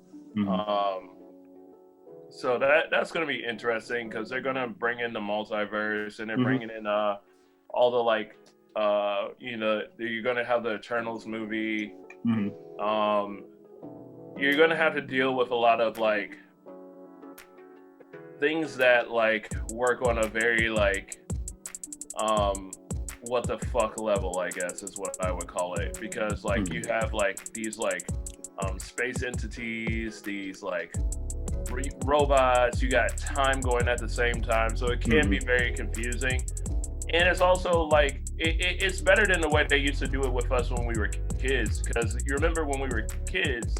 So that's going to be interesting because they're going to bring in the multiverse and they're bringing in all the like you're going to have the Eternals movie. You're going to have to deal with a lot of like things that like work on a very like what the fuck level, I guess is what I would call it, because like you have like these like space entities, these like robots, you got time going at the same time, so it can be very confusing. And it's also like it's better than the way they used to do it with us when we were kids, because you remember when we were kids,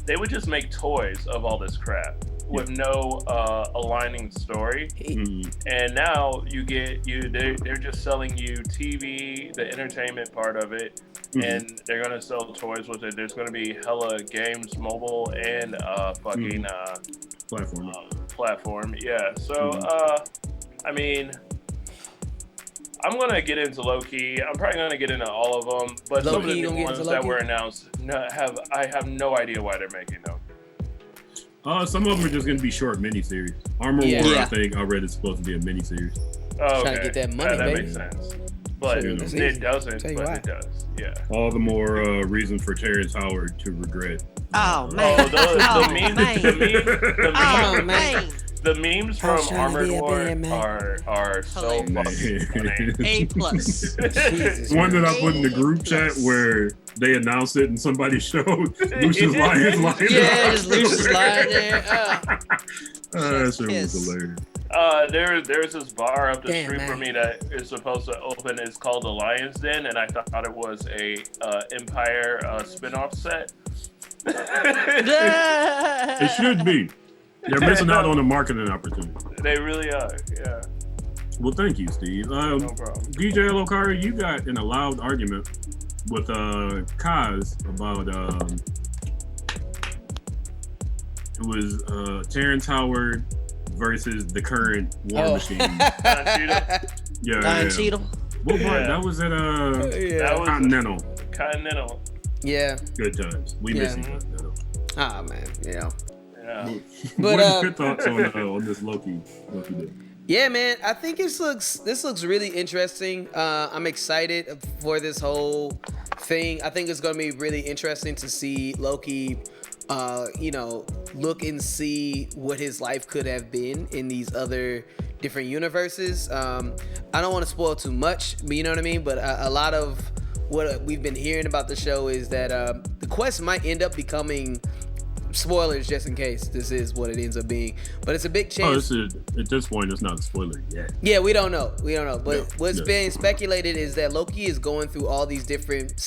they would just make toys of all this crap with no aligning story. And now they're just selling you TV, the entertainment part of it, and they're gonna sell toys with it. There's gonna be hella games, mobile and fucking platform. Yeah. So I mean, I'm gonna get into Loki. I'm probably gonna get into all of them, but some of the new ones that were announced, I have no idea why they're making them. Some of them are just going to be short miniseries. Armor War, I think I read it's supposed to be a miniseries. Oh, okay. Trying to get that money, that baby. makes sense. But it doesn't, but it does. Yeah. All the more reason for Terrence The memes from Armored War are so fucking funny. A+. One that I put in the group chat where they announced it and somebody showed Lucius Lyons lying. Yeah, just Lucius lying there. That shit was hilarious. There's this bar up the street from me that is supposed to open. It's called the Lion's Den, and I thought it was a Empire spin-off set. It should be. They're missing out on a marketing opportunity. They really are, yeah. Well, thank you, Steve. No problem. DJ Lokari, you got in a loud argument with Kaz about it was Terrence Howard versus the current War Machine. Don Cheadle. What part? That was at that was Continental. Continental. Yeah. Good times. We miss you, Continental. Ah man, yeah. But But what are your thoughts on this Loki day? Yeah, man, I think this looks really interesting. I'm excited for this whole thing. I think it's gonna be really interesting to see Loki, look and see what his life could have been in these other different universes. I don't want to spoil too much, but you know what I mean. But a lot of what we've been hearing about the show is that the quest might end up becoming. Spoilers, just in case this is what it ends up being, but it's a big chance. At this point, it's not a spoiler yet. Yeah, we don't know. But what's been speculated is that Loki is going through all these different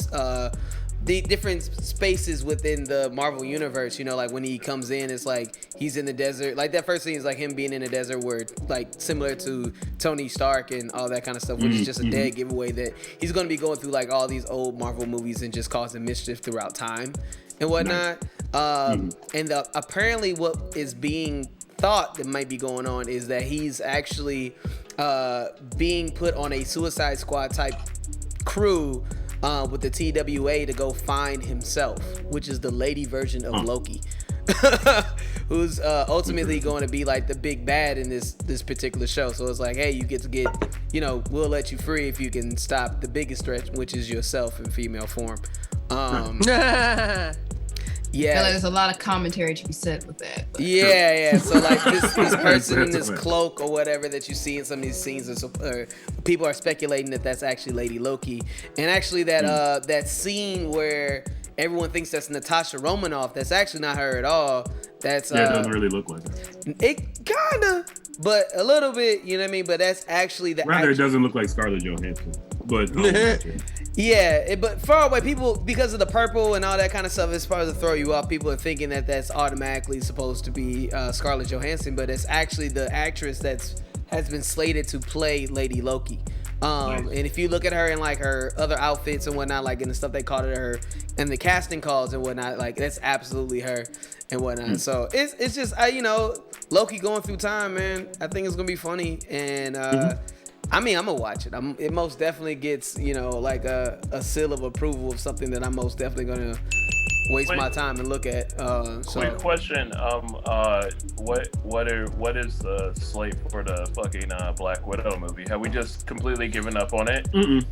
spaces within the Marvel universe. You know, like when he comes in, it's like he's in the desert. Like that first scene is like him being in a desert, where like similar to Tony Stark and all that kind of stuff, which is just a dead giveaway that he's going to be going through like all these old Marvel movies and just causing mischief throughout time and whatnot. And apparently what is being thought that might be going on is that he's actually being put on a Suicide Squad type crew with the TWA to go find himself, which is the lady version of Loki. Who's ultimately going to be like the big bad in this particular show. So it's like, hey, you get, we'll let you free if you can stop the biggest threat, which is yourself in female form. Yeah, I feel like there's a lot of commentary to be said with that. But. Yeah. So like this person in this cloak or whatever that you see in some of these scenes, or people are speculating that that's actually Lady Loki, and actually that that scene where everyone thinks that's Natasha Romanoff, that's actually not her at all. That's it doesn't really look like her. It kinda, but a little bit, you know what I mean. But that's actually the. Rather, it doesn't look like Scarlett Johansson, but. Yeah, but far away people, because of the purple and all that kind of stuff, it's supposed to throw you off. People are thinking that that's automatically supposed to be Scarlett Johansson, but it's actually the actress has been slated to play Lady Loki. And if you look at her in like her other outfits and whatnot, like in the stuff they called it her and the casting calls and whatnot, like that's absolutely her and whatnot. So it's just Loki going through time, man. I think it's gonna be funny, and I'm gonna watch it. It most definitely gets, like a seal of approval of something that I'm most definitely gonna waste my time and look at. Quick question. What is the slate for the fucking Black Widow movie? Have we just completely given up on it? No,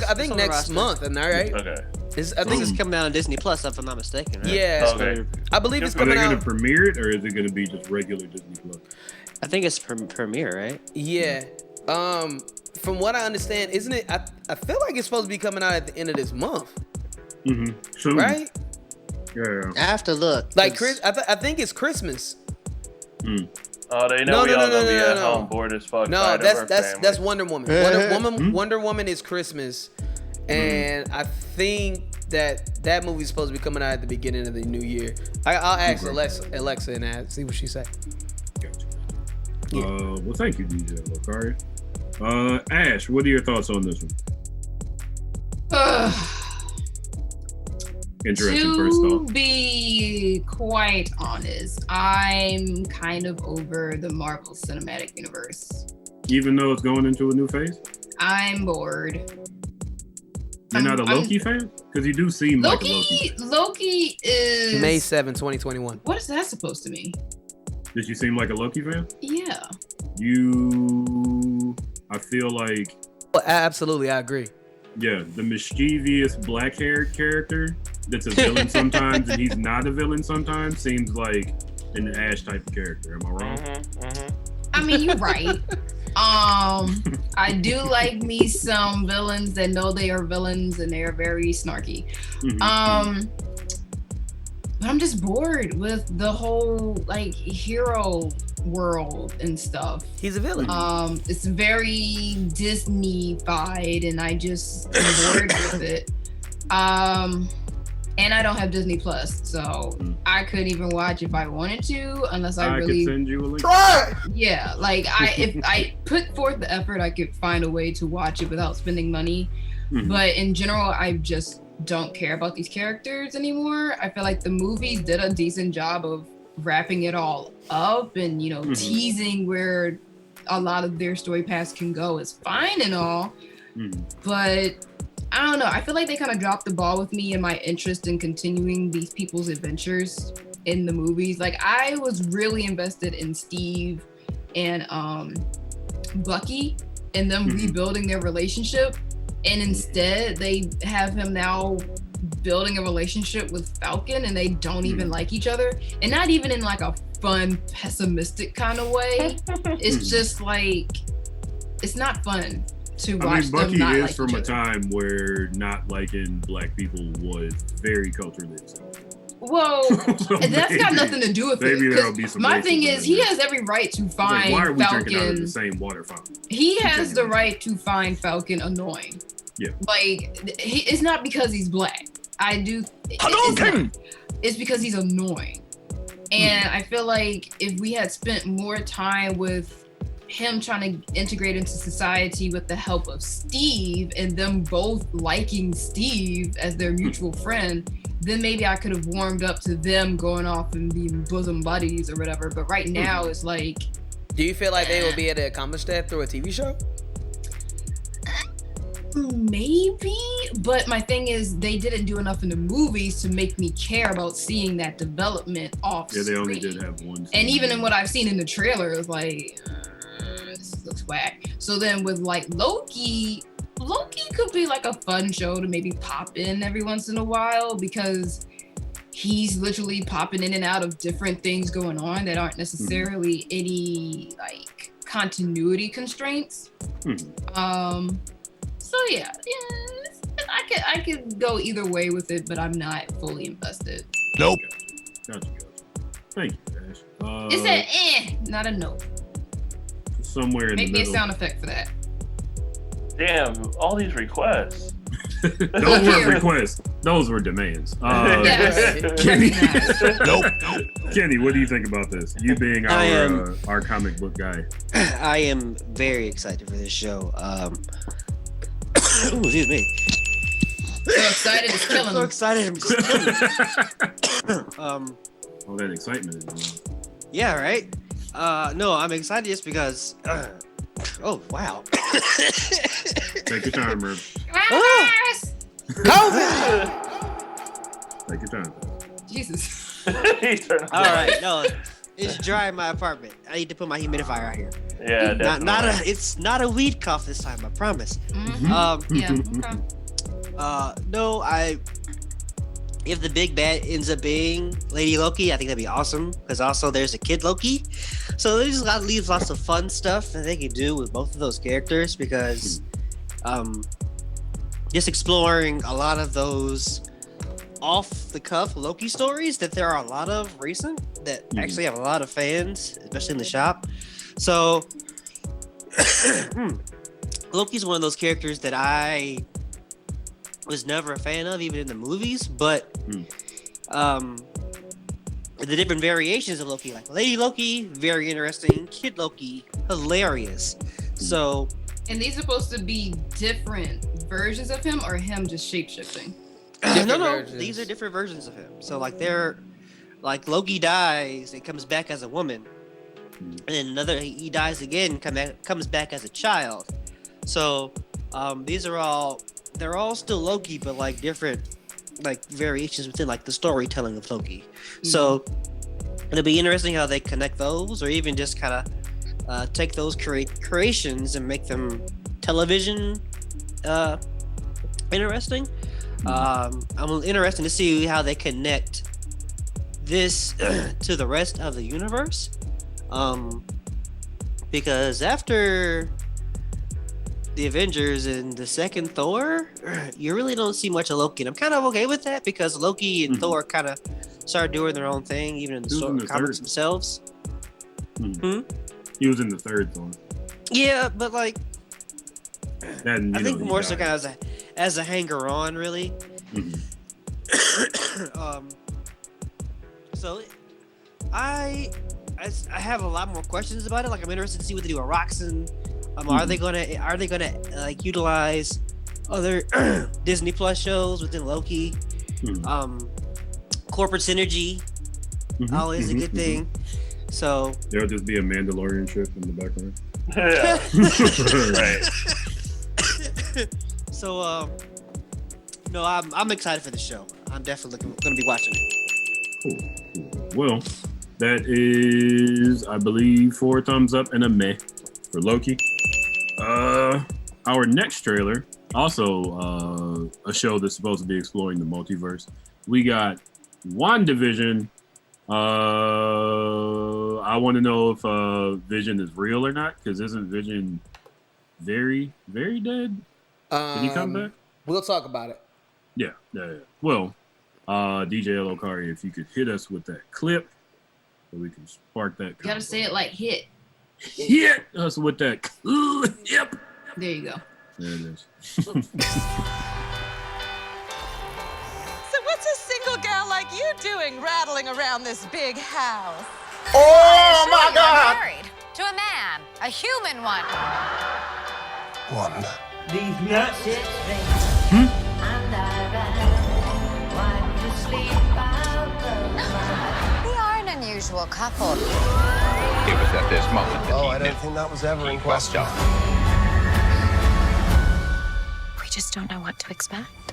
I think next month, isn't that right? Okay. I think it's coming out on Disney Plus, if I'm not mistaken. Right? Yeah. Okay. I believe it's coming out. Are they gonna premiere it, or is it gonna be just regular Disney Plus? I think it's premiere, right? Yeah. From what I understand, isn't it? I feel like it's supposed to be coming out at the end of this month. Soon. Right? Yeah. I have to look. Like Chris, I think it's Christmas. Oh, they know we all gonna be at home bored as fuck. No, that's Wonder Woman. Wonder Woman is Christmas, and I think that movie's supposed to be coming out at the beginning of the new year. I'll ask Alexa and see what she say. Gotcha. Yeah. Well, thank you, DJ Lokari. Ash, what are your thoughts on this one? Interesting first thought. To be quite honest, I'm kind of over the Marvel Cinematic Universe. Even though it's going into a new phase? I'm bored. You're not a Loki fan? Because you do seem like a Loki fan. Loki is... May 7, 2021. What is that supposed to mean? Did you seem like a Loki fan? Yeah. I feel like... Well, absolutely, I agree. Yeah, the mischievous black-haired character that's a villain sometimes and he's not a villain sometimes seems like an Ash type of character. Am I wrong? I mean, you're right. I do like me some villains that know they are villains and they are very snarky. But I'm just bored with the whole like hero world and stuff. He's a villain. It's very Disney-fied, and I just am bored with it. And I don't have Disney Plus, so I couldn't even watch if I wanted to, unless I really could send you a link. try. Yeah, like if I put forth the effort, I could find a way to watch it without spending money. But in general, I just don't care about these characters anymore. I feel like the movies did a decent job of wrapping it all up and teasing where a lot of their story paths can go is fine and all, but I don't know. I feel like they kind of dropped the ball with me in my interest in continuing these people's adventures in the movies. Like I was really invested in Steve and Bucky and them rebuilding their relationship, and instead they have him now building a relationship with Falcon, and they don't even like each other, and not even in like a fun pessimistic kind of way. It's just like it's not fun to watch. I mean, Bucky them not is like from each a other. time where not liking black people was very culturally accepted. Well, So that's got nothing to do with maybe it. there'll 'Cause be some my racism thing is, in he there. has every right to Like, find why are we drinking out of Falcon. the same water fountain? He has the right to find Falcon annoying. Yeah. Like, it's not because he's black. It's because he's annoying. And I feel like if we had spent more time with him trying to integrate into society with the help of Steve and them both liking Steve as their mutual friend, then maybe I could have warmed up to them going off and being bosom buddies or whatever. But right now it's like, do you feel like they will be able to accomplish that through a TV show? maybe, but my thing is they didn't do enough in the movies to make me care about seeing that development off Yeah, they only screen. did have one. And scene. even in what I've seen in the trailer, it's like, this looks whack. So then with like Loki could be like a fun show to maybe pop in every once in a while, because he's literally popping in and out of different things going on that aren't necessarily any like continuity constraints. So yeah, I could go either way with it, but I'm not fully invested. Nope. Gotcha. Thank you, Ash. It's a not a no. Somewhere in Make the me a middle. sound effect for that. Damn, all these requests. Those weren't requests. Those were demands. Kenny, nope. Kenny, what do you think about this? You being our comic book guy. I am very excited for this show. Ooh, excuse me. So excited, it's killing So me. excited, I'm just killing me. All that excitement is Yeah, right? No, I'm excited just because. Oh, wow. Take your time, Merv. COVID! Take your time. Jesus. All right, no, it's dry in my apartment. I need to put my humidifier out here. Yeah, definitely. It's not a weed cough this time, I promise. Yeah. Okay. No, if the big bad ends up being Lady Loki, I think that'd be awesome. Because also there's a kid Loki, so they just leaves lots of fun stuff that they can do with both of those characters. Because, just exploring a lot of those off the cuff Loki stories that there are a lot of recent that actually have a lot of fans, especially in the shop. So Loki's one of those characters that I was never a fan of, even in the movies, but the different variations of Loki, like Lady Loki, very interesting, Kid Loki, hilarious. So, and these are supposed to be different versions of him, or him just shape-shifting? no, these are different versions of him. So like Loki dies and comes back as a woman, and then he dies again, comes back as a child. So they're all still Loki, but like different like variations within like the storytelling of Loki. So it'll be interesting how they connect those, or even just kind of take those creations and make them television interesting. I'm interested to see how they connect this to the rest of the universe. Because after the Avengers and the second Thor, you really don't see much of Loki. And I'm kind of okay with that because Loki and Thor kind of started doing their own thing, even in the comics themselves. He was in the third Thor. Yeah, but like, And, I think more so kind of as a hanger on, really. So I have a lot more questions about it. Like, I'm interested to see what they do with Roxanne. Are they gonna like utilize other Disney Plus shows within Loki? Corporate synergy, always a good thing. So there'll just be a Mandalorian ship in the background. Right. So no, I'm excited for the show. I'm definitely gonna be watching it. Cool. Well, that is, I believe, 4 thumbs up and a meh for Loki. Our next trailer, also a show that's supposed to be exploring the multiverse. We got WandaVision. I want to know if Vision is real or not, because isn't Vision very, very dead? Did he come back? We'll talk about it. Yeah. Well, DJ Elokari, if you could hit us with that clip, so we can spark that. You gotta say it like hit. Hit us with that clip. There you go. There it is. So what's a single gal like you doing rattling around this big house? Oh my God! Married to a man, a human one. Wanda. These nuts. We are an unusual couple. It was at this moment that I don't think that was ever in question. We just don't know what to expect.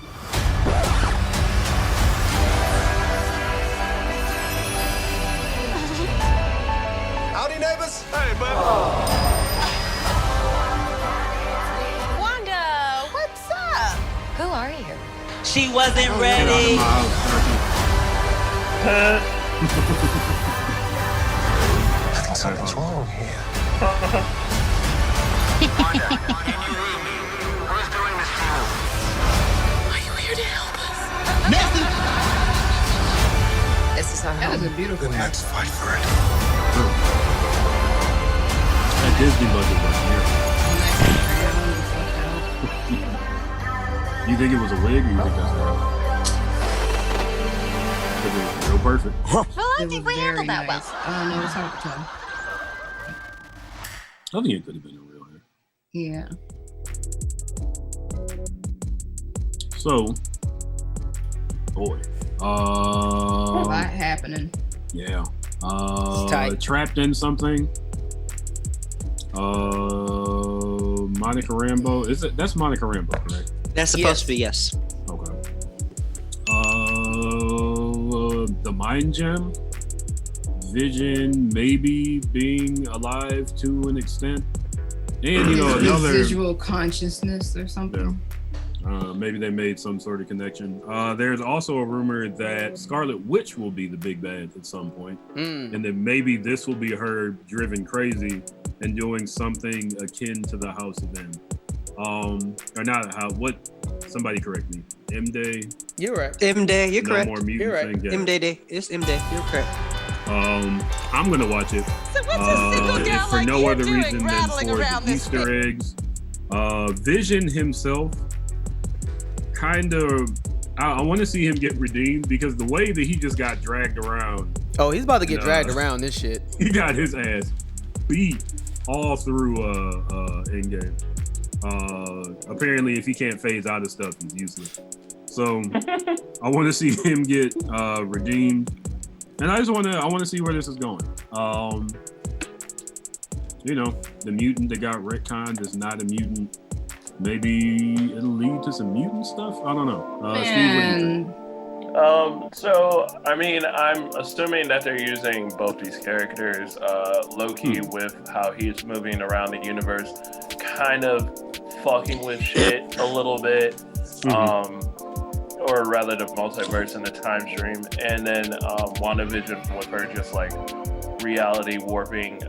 Howdy, neighbors. Hey, bud. Wanda, what's up? Who are you? She wasn't ready. I think something's wrong here. Wanda, can you read me? Who's doing this to you? Are you here to help us? Nothing. This is our That was a beautiful. Then let's fight for it. That Disney budget was here. You think it was a wig, or you think that's real? Because it was real perfect. Well, I think we handled that well. I don't know. It's hard to tell. I think it could have been a real hair. Yeah. So, boy, A lot happening. yeah, tight. trapped in something. Monica Rambeau, that's Monica Rambeau, correct? That's supposed to be, yes. Okay. The Mind Gem, Vision maybe being alive to an extent, and another Visual consciousness or something. maybe they made some sort of connection. There's also a rumor that Scarlet Witch will be the big bad at some point, and that maybe this will be her driven crazy and doing something akin to the House of M. Or not how? What? Somebody correct me. M-Day. You're right. M-Day, you're No correct. more mutant You're right. thing. Yeah. M-Day Day. It's M-Day. You're correct. I'm gonna watch it. So what's a single gal For like no you other doing reason than rattling for around the this Easter eggs. Vision himself, kind of. I want to see him get redeemed because the way that he just got dragged around. Oh, he's about to get dragged around this shit. He got his ass beat all through Endgame. Apparently, if he can't phase out of stuff, he's useless. So I want to see him get redeemed, and I want to see where this is going. The mutant that got retconned is not a mutant. Maybe it'll lead to some mutant stuff. I don't know. Steve, what do you think? So, I mean, I'm assuming that they're using both these characters, Loki with how he's moving around the universe, kind of fucking with shit a little bit. or rather the multiverse and the time stream, and then WandaVision with her just like reality warping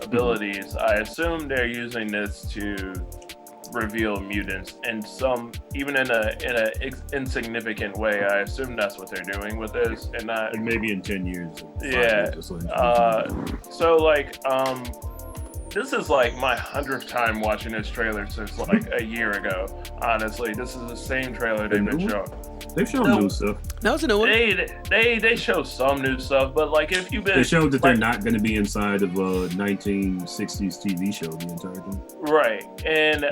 abilities. I assume they're using this to reveal mutants in some, even in a insignificant way. I assume that's what they're doing with this, and not like maybe in 10 years. Yeah. So like this is like my 100th time watching this trailer since like a year ago. Honestly, this is the same trailer they've been showing. They've shown new stuff. That was a new one. They show some new stuff, but like if you've been, they showed that they're not going to be inside of a 1960s TV show the entire time. Right, and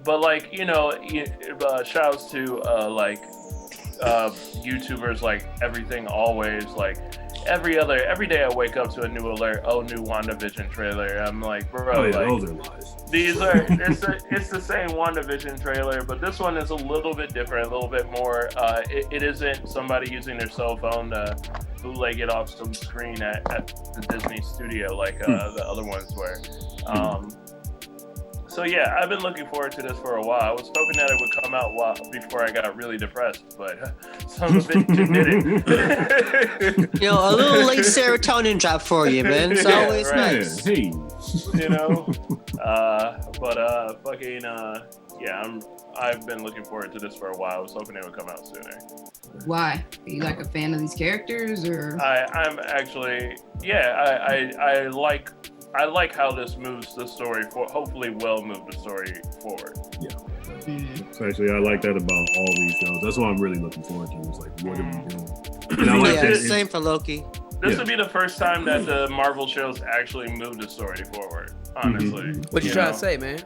but like shouts to like YouTubers like Everything Always, like every day I wake up to a new alert. Oh, new WandaVision trailer. I'm like, bro, those are lies. These are it's the same WandaVision trailer, but this one is a little bit different, a little bit more. It isn't somebody using their cell phone to bootleg it off some screen at the Disney studio like the other ones were. So yeah, I've been looking forward to this for a while. I was hoping that it would come out before I got really depressed, but some of it didn't. A little late serotonin drop for you, man. It's always nice. Hey. I've been looking forward to this for a while. I was hoping it would come out sooner. Why? Are you like a fan of these characters, or? I'm actually, I like how this moves the story hopefully will move the story forward. Yeah. So actually, I like that about all these shows. That's what I'm really looking forward to. It's like, what are we doing? And I like that. Same for Loki. This would be the first time that the Marvel shows actually move the story forward, honestly. What you trying to say, man?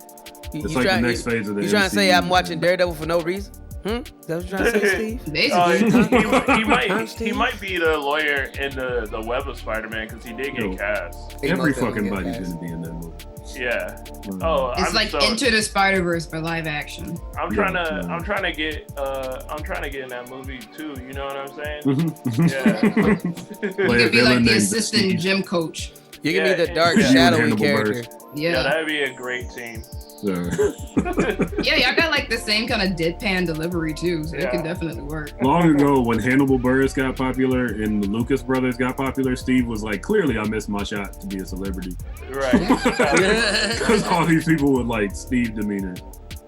It's like the next phase of the You trying to say I'm watching Daredevil for no reason? That's what you're trying to say, Steve? Basically. He might be the lawyer in the Web of Spider-Man because he did get cast. Every fucking body's gonna be in that movie. Yeah. Oh, it's like Into the Spider-Verse for live action. I'm trying to get in that movie too. You know what I'm saying? Yeah. You could be like the assistant gym coach. You can be the dark shadowy character. Yeah, that'd be a great team. Yeah, y'all got like the same kind of deadpan delivery too, so it could definitely work. Long ago, when Hannibal Buress got popular and the Lucas brothers got popular, Steve was like, "Clearly, I missed my shot to be a celebrity." Right. Because all these people with like Steve demeanor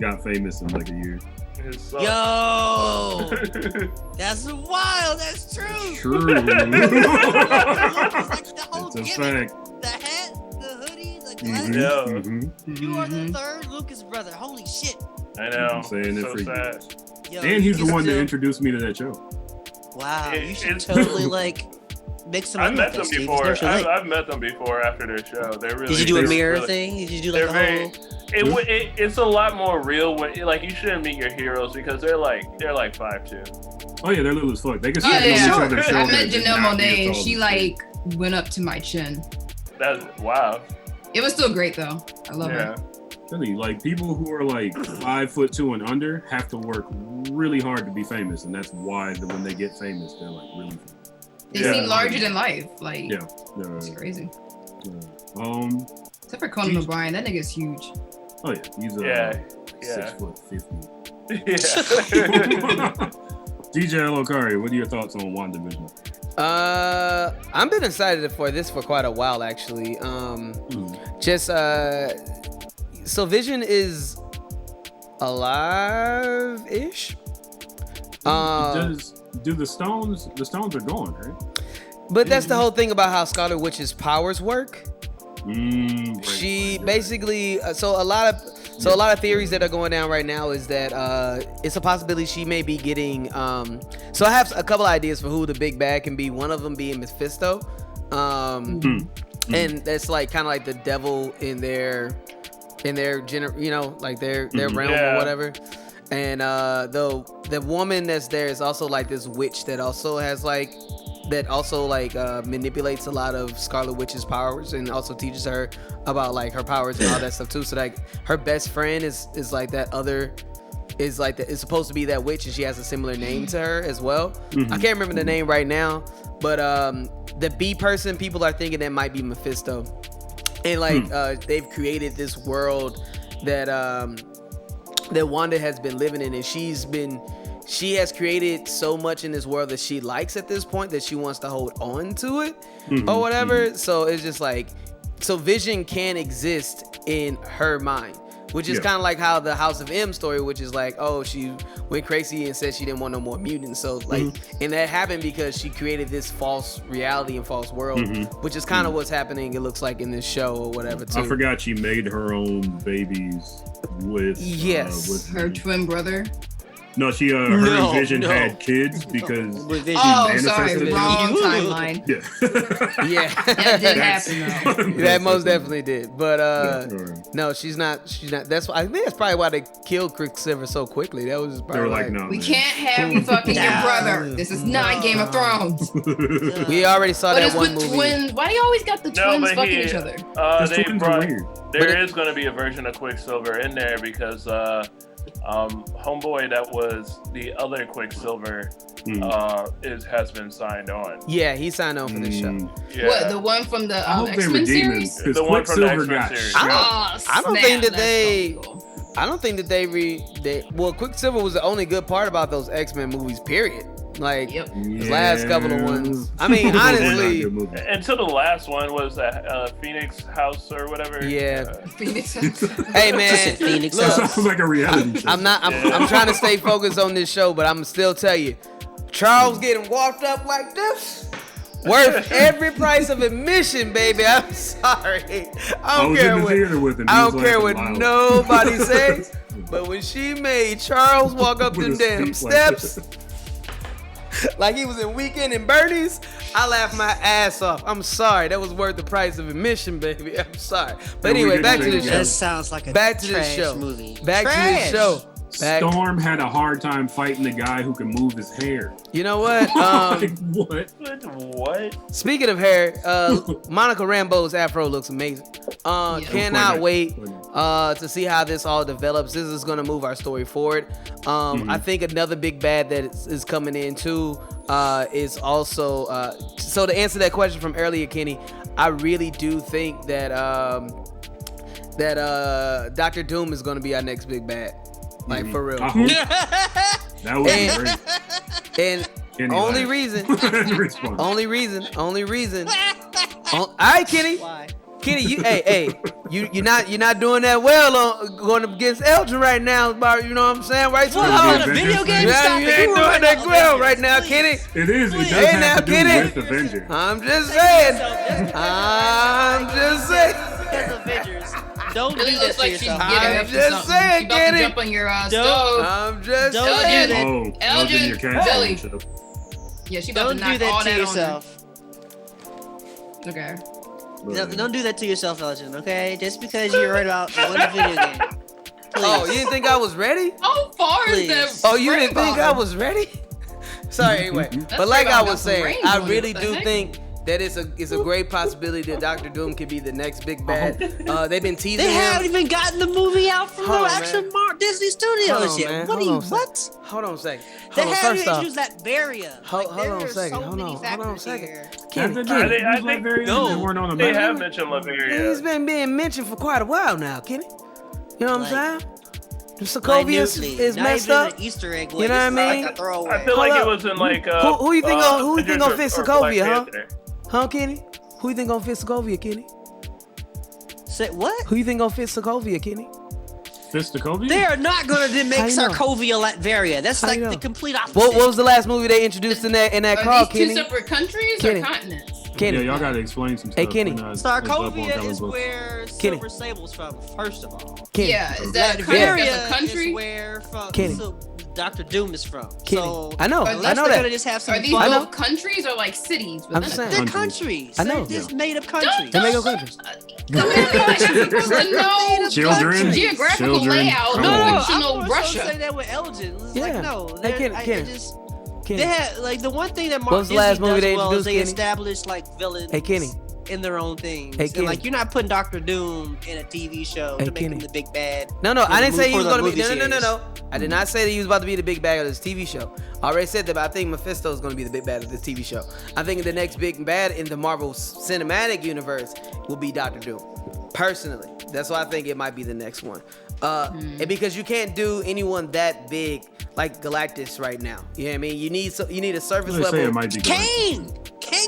got famous in like a year. Yo, that's wild. That's true. True. Like the whole it's a gimmick, fact. the hat, the hoodie, the glasses. You are the third Lucas brother. Holy shit. I know. I'm saying so it sad. Yo, and he's the one that introduced me to that show. Wow, you should totally like mix them up. I've met them before. I've met them before after their show. They're really. Did you do a mirror thing? Did you do like a whole? It's a lot more real when like you shouldn't meet your heroes because they're like 5'2". Oh yeah, they're little as fuck. They can see each other's I shoulders met and Janelle not be Monáe and assaulted. she like went up to my chin. That's wow. It was still great though. I love it. Really, like people who are like 5'2" and under have to work really hard to be famous, and that's why when they get famous, they're like really. They seem larger than life. Like it's crazy. Except for Conan O'Brien, that nigga's huge. Oh yeah, he's 6'50". DJ Lokari, what are your thoughts on WandaVision? I've been excited for this for quite a while actually. So Vision is alive-ish. Do the stones are gone, right? But that's the whole thing about how Scarlet Witch's powers work. She basically so a lot of theories that are going down right now is that it's a possibility she may be getting so I have a couple ideas for who the big bad can be, one of them being Mephisto, and that's like kind of like the devil in their like their realm or whatever. And the woman that's there is also like this witch that also manipulates a lot of Scarlet Witch's powers and also teaches her about like her powers and all that stuff too. So like her best friend is like that other is like it's supposed to be that witch and she has a similar name to her as well. I can't remember the name right now, but the B person people are thinking that might be Mephisto. And like they've created this world that that Wanda has been living in, and she's been she has created so much in this world that she likes at this point that she wants to hold on to it or whatever. So it's just like, so Vision can exist in her mind, which is kind of like how the House of M story, which is like, oh, she went crazy and said she didn't want no more mutants. So like, and that happened because she created this false reality and false world, which is kind of what's happening, it looks like, in this show or whatever too. I forgot she made her own babies with with her twin brother. No, she her and Vision had kids because she manifested it. Wrong timeline. Yeah. That did happen though. That most definitely did. But no, she's not. That's why I think that's probably why they killed Quicksilver so quickly. That was just probably like, no, we can't have you fucking your brother. This is not Game of Thrones. We already saw that one movie. Twins. Why do you always got the twins fucking each other? There is going to be a version of Quicksilver in there because homeboy that was the other Quicksilver has been signed on. Yeah, he signed on for this show. Yeah. What, the one from the X-Men series? The one from the X-Men series. I don't think that they. I don't think that they. Well, Quicksilver was the only good part about those X-Men movies. Period. Like the last couple of ones. I mean, honestly, until the last one was Phoenix House or whatever. Yeah, Phoenix House. Hey man, Phoenix House. Sounds like a reality show. I'm trying to stay focused on this show, but I'm still tell you, Charles getting walked up like this, worth every price of admission, baby. I'm sorry. I don't care what nobody says, but when she made Charles walk up them damn steps. Like he was in Weekend in Bernie's, I laughed my ass off. I'm sorry. That was worth the price of admission, baby. I'm sorry. But anyway, back to the show. That sounds like a trash movie. Back to the show. Storm had a hard time fighting the guy who can move his hair. You know what? What? Speaking of hair, Monica Rambeau's afro looks amazing. Cannot wait to see how this all develops. This is going to move our story forward. I think another big bad that is coming in too is also. So to answer that question from earlier, Kenny, I really do think that Dr. Doom is going to be our next big bad. Like for real. That would be great. And only reason. All right, Kenny. Why? Kenny, you're not doing that well on going up against Elgin right now. About, you know what I'm saying, right? What, a video game? You ain't doing that well right now, Kenny. It is. It does have to do with Avengers. I'm just saying. Avengers. Don't do It that looks to like she's yourself. getting I'm up to just something. saying, She about to Kenny. jump on your stove. I'm just Don't saying. do that. Oh, Elgin, your cat Billy. show. Yeah, she about Don't to knock do that all to that yourself. on her. Okay. No, don't do that to yourself, Elgin, okay? Just because you're right about one video game. Please. Oh, you didn't think I was ready? How far is Please. that? Oh, you didn't think I was ready? Sorry, anyway. But like I was saying, I really do think that it's a great possibility that Dr. Doom could be the next big bad. They've been teasing They him. haven't even gotten the movie out from Hold the on, actual man. Disney Studios yet. Man. What do you? What? Hold on a second. They Hold on, haven't first off, introduced that barrier. Hold on a second. Hold on a second. Kenny, I think they have mentioned Latveria. He's been being mentioned for quite a while now, Kenny. You know what I'm saying? The Sokovia is messed up. An Easter egg. You know what I mean? I feel like it was in like who you think gonna fit Sokovia, huh? Panther. Huh, Kenny? Who you think gonna fit Sokovia, Kenny? Say what? Who you think gonna fit Sokovia, Kenny? Fistikovia? They are not going to make How you know? Sokovia Latveria. That's How like you know? the complete opposite. What was the last movie they introduced in that Are car, these two Kenny? separate countries Kenny. or continents? Kenny. Yeah, y'all gotta explain some stuff. Hey, Kenny. Sokovia is where Kenny. Silver Sable's from, first of all. Kenny. Yeah, is that a Latveria country? is where Kenny. Dr. Doom is from. Kenny. So I know. unless I know they're that. gonna just have some Are these fun. both countries or like cities? I'm just saying. They're countries. I know. They're just made up countries. They make up countries. No Children. geographical layout. Come No on. fictional I'm Russia. say that with Elgin. It's Yeah. like no. Hey, Kenny, Kenny. They had like the one thing that What Mark was the Disney last movie does they well is introduced, they Kenny? established like villains. Hey, Kenny. In their own things. Hey, And, Kenny. like you're not putting Dr. Doom in a TV show Hey, to make Kenny. him the big bad. No, for I the didn't say he for was the gonna be. movie No. series. I did not say that he was about to be the big bad of this TV show. I already said that, but I think Mephisto is gonna be the big bad of this TV show. I think the next big bad in the Marvel Cinematic Universe will be Dr. Doom. Personally, that's why I think it might be the next one. And because you can't do anyone that big like Galactus right now. You know what I mean? You need a surface They say level. it might be Kang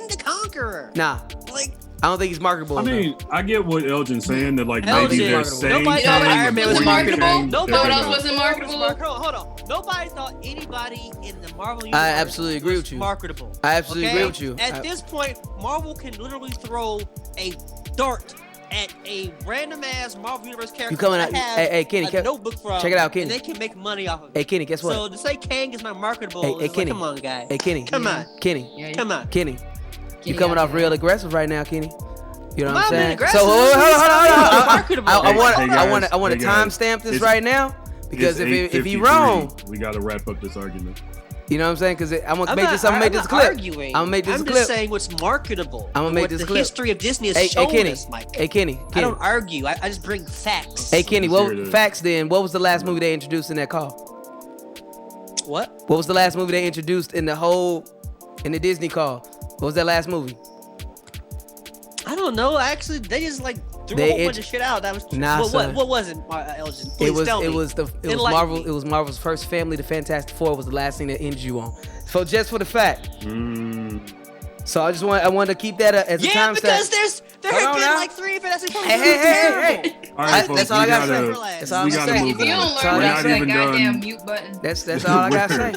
the Conqueror. Nah, Like, I don't think he's marketable. I mean, I get what Elgin's saying that like maybe Elgin. they're saying Nobody Kang, thought Iron Man was before marketable. Kang, Nobody they're else gonna- wasn't marketable. Hold on. Nobody thought anybody in the Marvel universe I absolutely agree was with you. marketable. I absolutely okay? agree with you. At this point, Marvel can literally throw a dart at a random ass Marvel universe character. You coming that out? has Hey, Kenny, a notebook from. check it out, And Kenny. they can make money off of it. Hey, Kenny, guess what? So to say Kang is not marketable, Hey, is Kenny. like, come on, guy. Hey, Kenny. Come on. Kenny. Come on. Kenny. You coming off real aggressive right now, Kenny. You know what I'm I'm saying? aggressive. So hold on. Marketable. I want Hey, to guys, timestamp this it's- right now because It's if he 8:53. wrong, we gotta wrap up this argument. you know what I'm saying? Because I'm gonna I'm make not, this. I'm gonna make I'm this not clip. arguing. I'm gonna make this I'm clip. just saying what's marketable. I'm gonna make what this the clip. history of Disney has Hey, shown Kenny. us, Mike. Hey, Kenny. I don't argue. I just bring facts. Hey, Kenny. Let's hear What it. facts then? What was the last movie they introduced in that call? What? What was the last movie they introduced in the Disney call? What was that last movie? I don't know. Actually, they just like threw They a whole bunch of shit out. That was Nah, son. what was it, Elgin? Please tell me. It was Enlighten Marvel. me. It was Marvel's first family. The Fantastic Four was the last thing that ended you on. So just for the fact. So I wanted to keep that as a Yeah, timestamp. because there Hold have on been now. like 3 Fantastic Four. Hey. All right, folks, That's all I gotta say. we That's all I'm gotta gonna say. move If you on. don't That's all learn I how gotta to say. that even goddamn done. mute button. That's all I gotta say.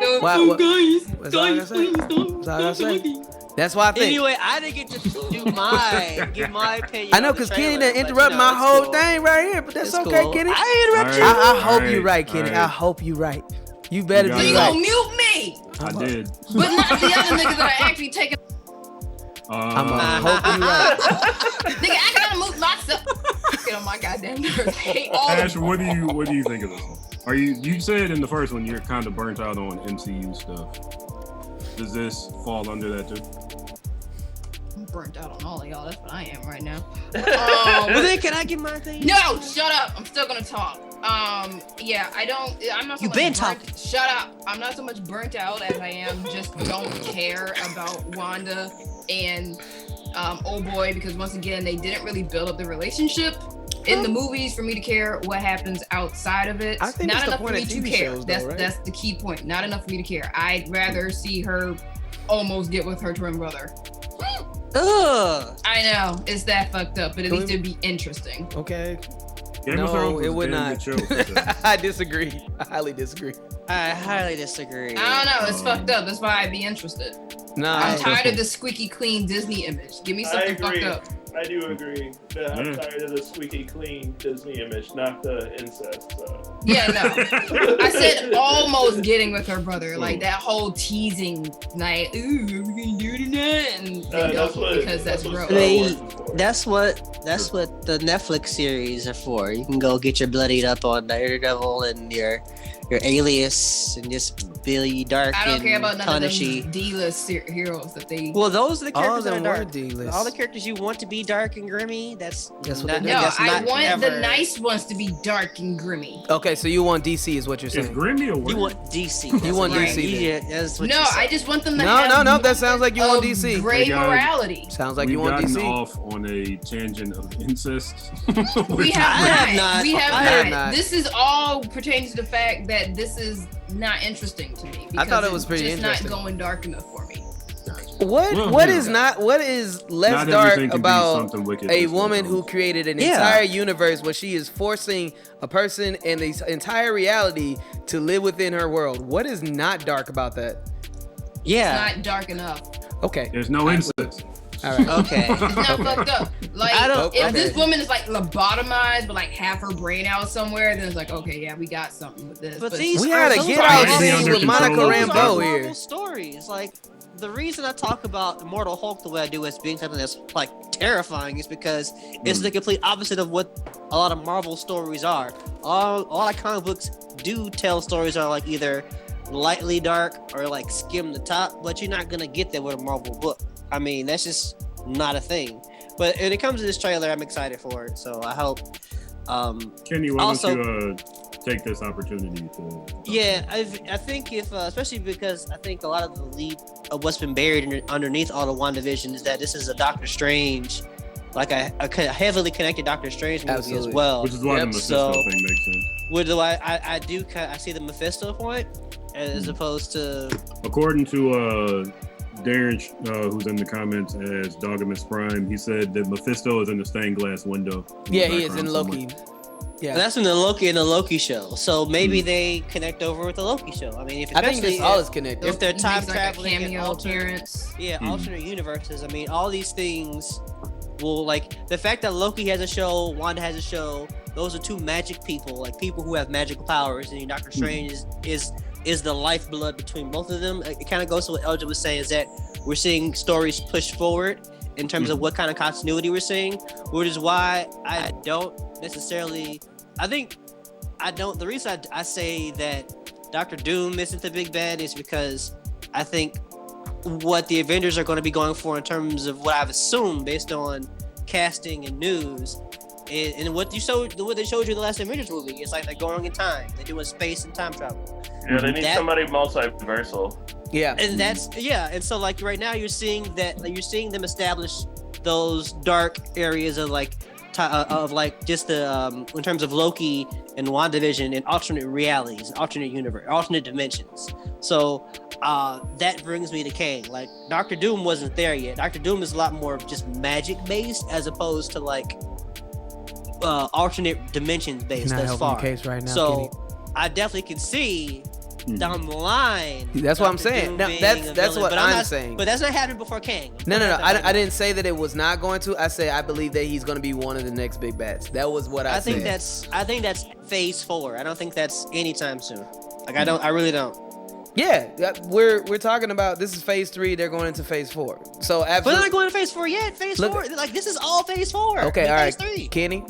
Yo, What- oh, what- guys, That's all I gotta say. That's all I gotta say. That's why I think. Anyway, I didn't get to give my opinion. I know on the because Kenny trailer, done but, interrupt you know, my it's whole cool. thing right here, but that's It's okay, cool. Kenny. I interrupt All you. right. I hope All you're right, right, Kenny. all right. I hope you're right. You better You So be you got gonna right. mute me, I did. but not the other niggas that are actually taking. I'm gonna hope you're right. Nigga, I gotta mute myself. Get on my goddamn nerves. Hate all of Ash, them. what do you think of this one? Are you said in the first one you're kind of burnt out on MCU stuff. Does this fall under that too? I'm burnt out on all of y'all. That's what I am right now. Well, then can I get my thing? No, shut up. I'm still gonna talk. Yeah, I'm not so You much been burnt, talking. Shut up. I'm not so much burnt out as I am just don't care about Wanda and old boy, because once again they didn't really build up the relationship in the movies for me to care what happens outside of it. I think Not that's the enough for point me of to TV care. shows, though, right? That's the key point. Not enough for me to care. I'd rather see her almost get with her twin brother. Ugh. I know it's that fucked up, but at least it'd be interesting. Okay. Game of No, Thrones was it a would damn not. good show for that. I disagree. I highly disagree. I highly disagree. I don't know. It's fucked up. That's why I'd be interested. Nah. I'm tired of the squeaky clean Disney image. Give me something fucked up. I do agree. That I'm tired of the squeaky clean Disney image, not the incest. So. Yeah, no. I said almost getting with her brother. Like that whole teasing, like, ooh, what we gonna do tonight? And they don't because that's gross. I mean, that's what the Netflix series are for. You can go get your bloodied up on Daredevil and your Alias and just be dark I don't and care about none punishy. of them D-list heroes that they. Well, those are the All characters of that them are were dark. D-list. All the characters you want to be dark and grimy. That's what not, they do. No, that's I not want ever. the nice ones to be dark and grimy. Okay, so you want DC is what you're Is saying. Grimmy or what? You want DC. You want That's DC right. then. Yeah, that's what No, you said. I just want them to No, have no, that sounds like you want of DC. Gray Hey, guys. morality. Sounds like We've you want gotten DC. off on a tangent of incest. We have not. We I have have not. not. This is all pertains to the fact that this is not interesting to me. I thought it because was pretty it's just interesting. not going dark enough for me. What Well, what yeah. is not what is less Not dark everything can be about something wicked a that's woman going who on. created an Yeah. entire universe where she is forcing a person and the entire reality to live within her world? What is not dark about that? Yeah. It's not dark enough. Okay. There's no incest. All right. Okay. It's not fucked up. Like, I don't- if okay. this woman is like lobotomized, but like half her brain out somewhere, then it's like, okay, yeah, we got something with this. But these We are, gotta those get are our Marvel- thing with those Monica are Rambeau Marvel here. stories. Like, the reason I talk about Immortal Hulk the way I do as being something that's like terrifying is because it's the complete opposite of what a lot of Marvel stories are. A lot of comic books do tell stories that are like either lightly dark or like skim the top, but you're not gonna get that with a Marvel book. I mean, that's just not a thing. But when it comes to this trailer, I'm excited for it. So I hope. Kenny, why Also- don't you take this opportunity to? Yeah, I think if, especially because I think a lot of the lead of what's been buried underneath all the WandaVision is that this is a Doctor Strange, like a heavily connected Doctor Strange movie Absolutely. as well. Which is why the Yep, Mephisto so- thing makes sense. I see the Mephisto point as opposed to. According to Darren, who's in the comments as Dogamus Prime, he said that Mephisto is in the stained glass window. Yeah, he is in Loki. Yeah, that's in the Loki show. So maybe they connect over with the Loki show. I mean, I think this all is connected. If they're He time makes, like, a traveling cameo and appearance. alternate universes. I mean, all these things will, like, the fact that Loki has a show, Wanda has a show. Those are two magic people, like people who have magical powers, and Doctor Strange is the lifeblood between both of them. It kind of goes to what Elgin was saying, is that we're seeing stories push forward in terms of what kind of continuity we're seeing, which is why I don't necessarily. The reason I say that Doctor Doom isn't the big bad is because I think what the Avengers are going to be going for in terms of what I've assumed based on casting and news, and what they showed you in the last Avengers movie, it's like they're going in time. They're doing space and time travel. Yeah, they need somebody multiversal. Yeah, and and so like right now you're seeing them establish those dark areas of just the in terms of Loki and WandaVision and alternate realities, alternate universe, alternate dimensions. So that brings me to Kang. Like Doctor Doom wasn't there yet. Doctor Doom is a lot more just magic based as opposed to like alternate dimensions based Not as helping far. the case right now, so Kenny. I definitely can see down the line. That's what I'm Dr. saying. Doom No, being that's a villain, what but I'm saying. But that's not happening before Kang. No. I didn't say that it was not going to. I said I believe that he's going to be one of the next big bats. That was what I said. I think that's phase 4. I don't think that's anytime soon. Like I really don't. Yeah, we're talking about this is phase 3. They're going into phase 4. So absolutely. But they're not going to phase 4 yet. Phase 4, like this is all phase 4. Okay, all right, phase 3. Kenny.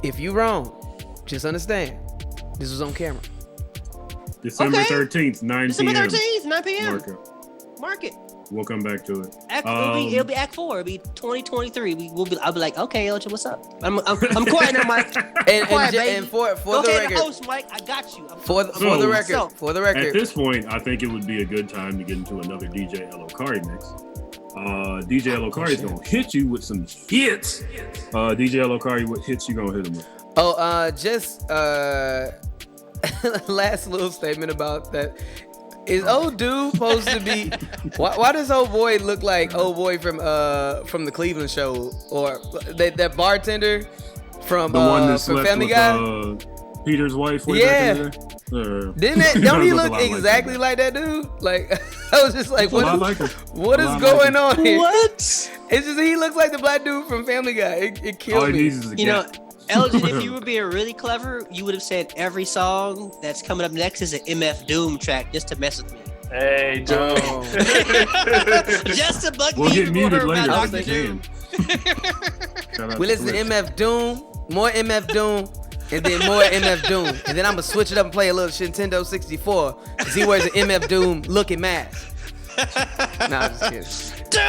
If you wrong, just understand this was on camera. December 13th, 9 December p.m. 13th, 9 p.m. Mark it. We'll come back to it. It'll be Act 4. It'll be 2023. I'll be like, okay, Elgin, what's up? I'm quiet now, Mike. And for Go the ahead record, and host, Mike. I got you. For the record, at this point, I think it would be a good time to get into another DJ Elokari mix. DJ Elokari is gonna hit you with some hits. DJ Elokari, what hits you gonna hit him with? Just last little statement about that. Is old dude supposed to be? Why does old boy look like old boy from the Cleveland show, or that bartender from the one that from slept Family with, Guy? Peter's wife. Yeah. Don't he look exactly like that dude? Like I was just like, what is going on here? What? It's just he looks like the black dude from Family Guy. It killed me. You know, Elgin, if you were being really clever, you would have said every song that's coming up next is an MF Doom track just to mess with me. Hey, Doom. Just to bug we'll me get muted more later. about Dr. Doom. We listen to MF Doom, more MF Doom, and then more MF Doom. And then I'm going to switch it up and play a little Nintendo 64 because he wears an MF Doom looking mask. Nah, I'm just kidding. Doom!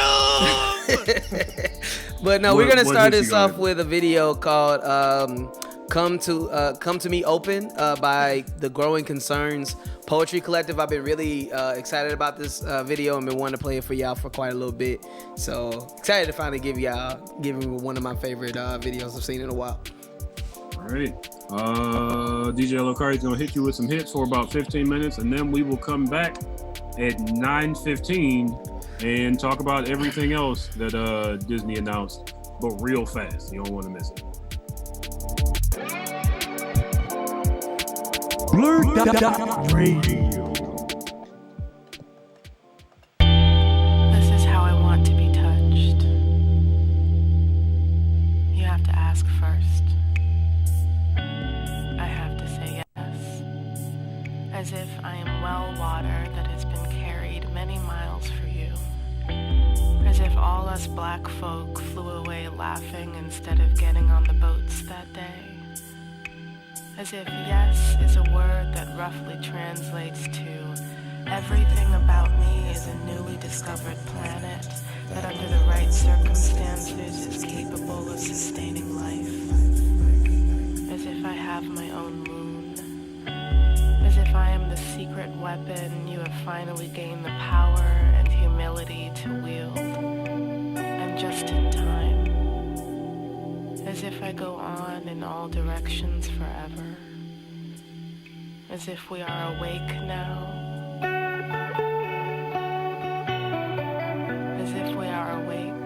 But no, we're gonna start this off with a video called "Come to Me Open" by the Growing Concerns Poetry Collective. I've been really excited about this video and been wanting to play it for y'all for quite a little bit. So excited to finally give you one of my favorite videos I've seen in a while. All right, DJ Elokari is gonna hit you with some hits for about 15 minutes, and then we will come back at 9:15. And talk about everything else that Disney announced, but real fast. You don't want to miss it. BlurdDotRadio. This is how I want to be touched. You have to ask first. I have to say yes. As if I am well water that has been carried many miles for you. As if all us black folk flew away laughing instead of getting on the boats that day. As if yes is a word that roughly translates to everything about me is a newly discovered planet that under the right circumstances is capable of sustaining life. As if I have my own moon. As if I am the secret weapon you have finally gained the power and humility to wield, and just in time, as if I go on in all directions forever. as if we are awake now, as if we are awake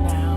now.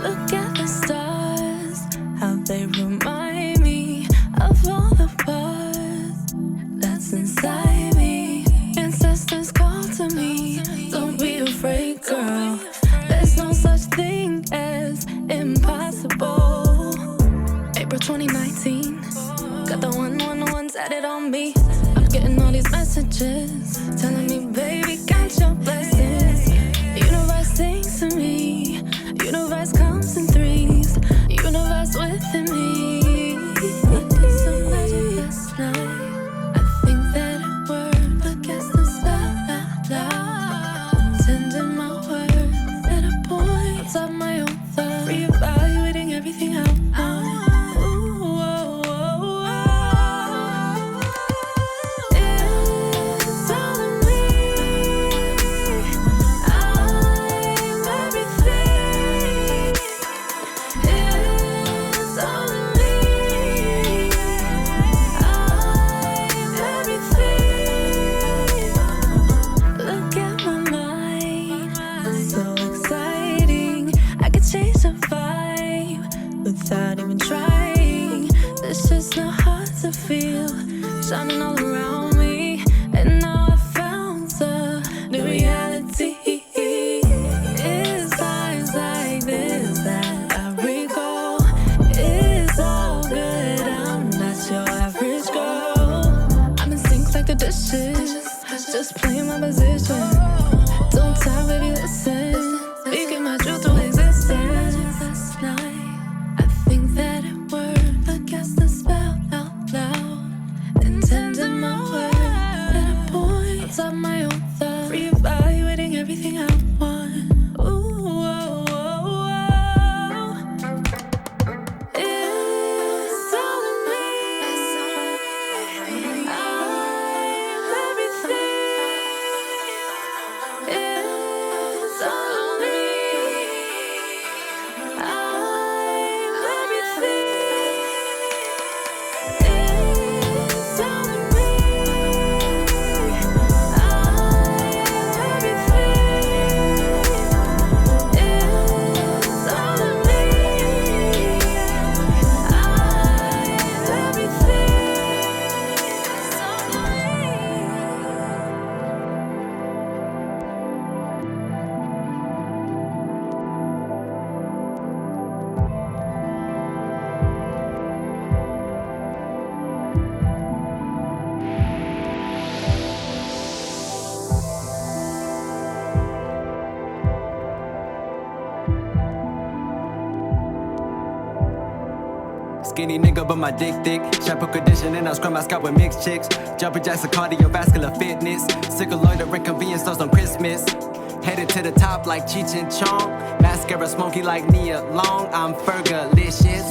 Look at the stars, how they remind me of all the parts that's inside me. Ancestors call to me, don't be afraid, girl. There's no such thing as impossible. April 2019, got the 111 tatted on me. I'm getting all these messages telling me, baby, count your blessings. The universe sings to shining all around me, and now I found the new reality. It's times like this that I recall. It's all good, I'm not your average girl. I'm in sync like the dishes, just playing my position. Don't time, baby, listen. Speaking my truth to existence. Last night, I think that it worked. I cast the spell out loud, intending my word at a point on top of my own thought, reevaluating everything I want. Ooh, oh, oh, oh. It's all in me. I'm everything. It's all in me. I'm everything. It's all in me. Skinny nigga, but my dick thick. Shampoo conditioning, I scrub my scalp with mixed chicks. Jumping jacks of cardiovascular fitness. Sick of loitering convenience stores on Christmas. Headed to the top like Cheech and Chong. Mascara smoky like Nia Long. I'm Fergalicious.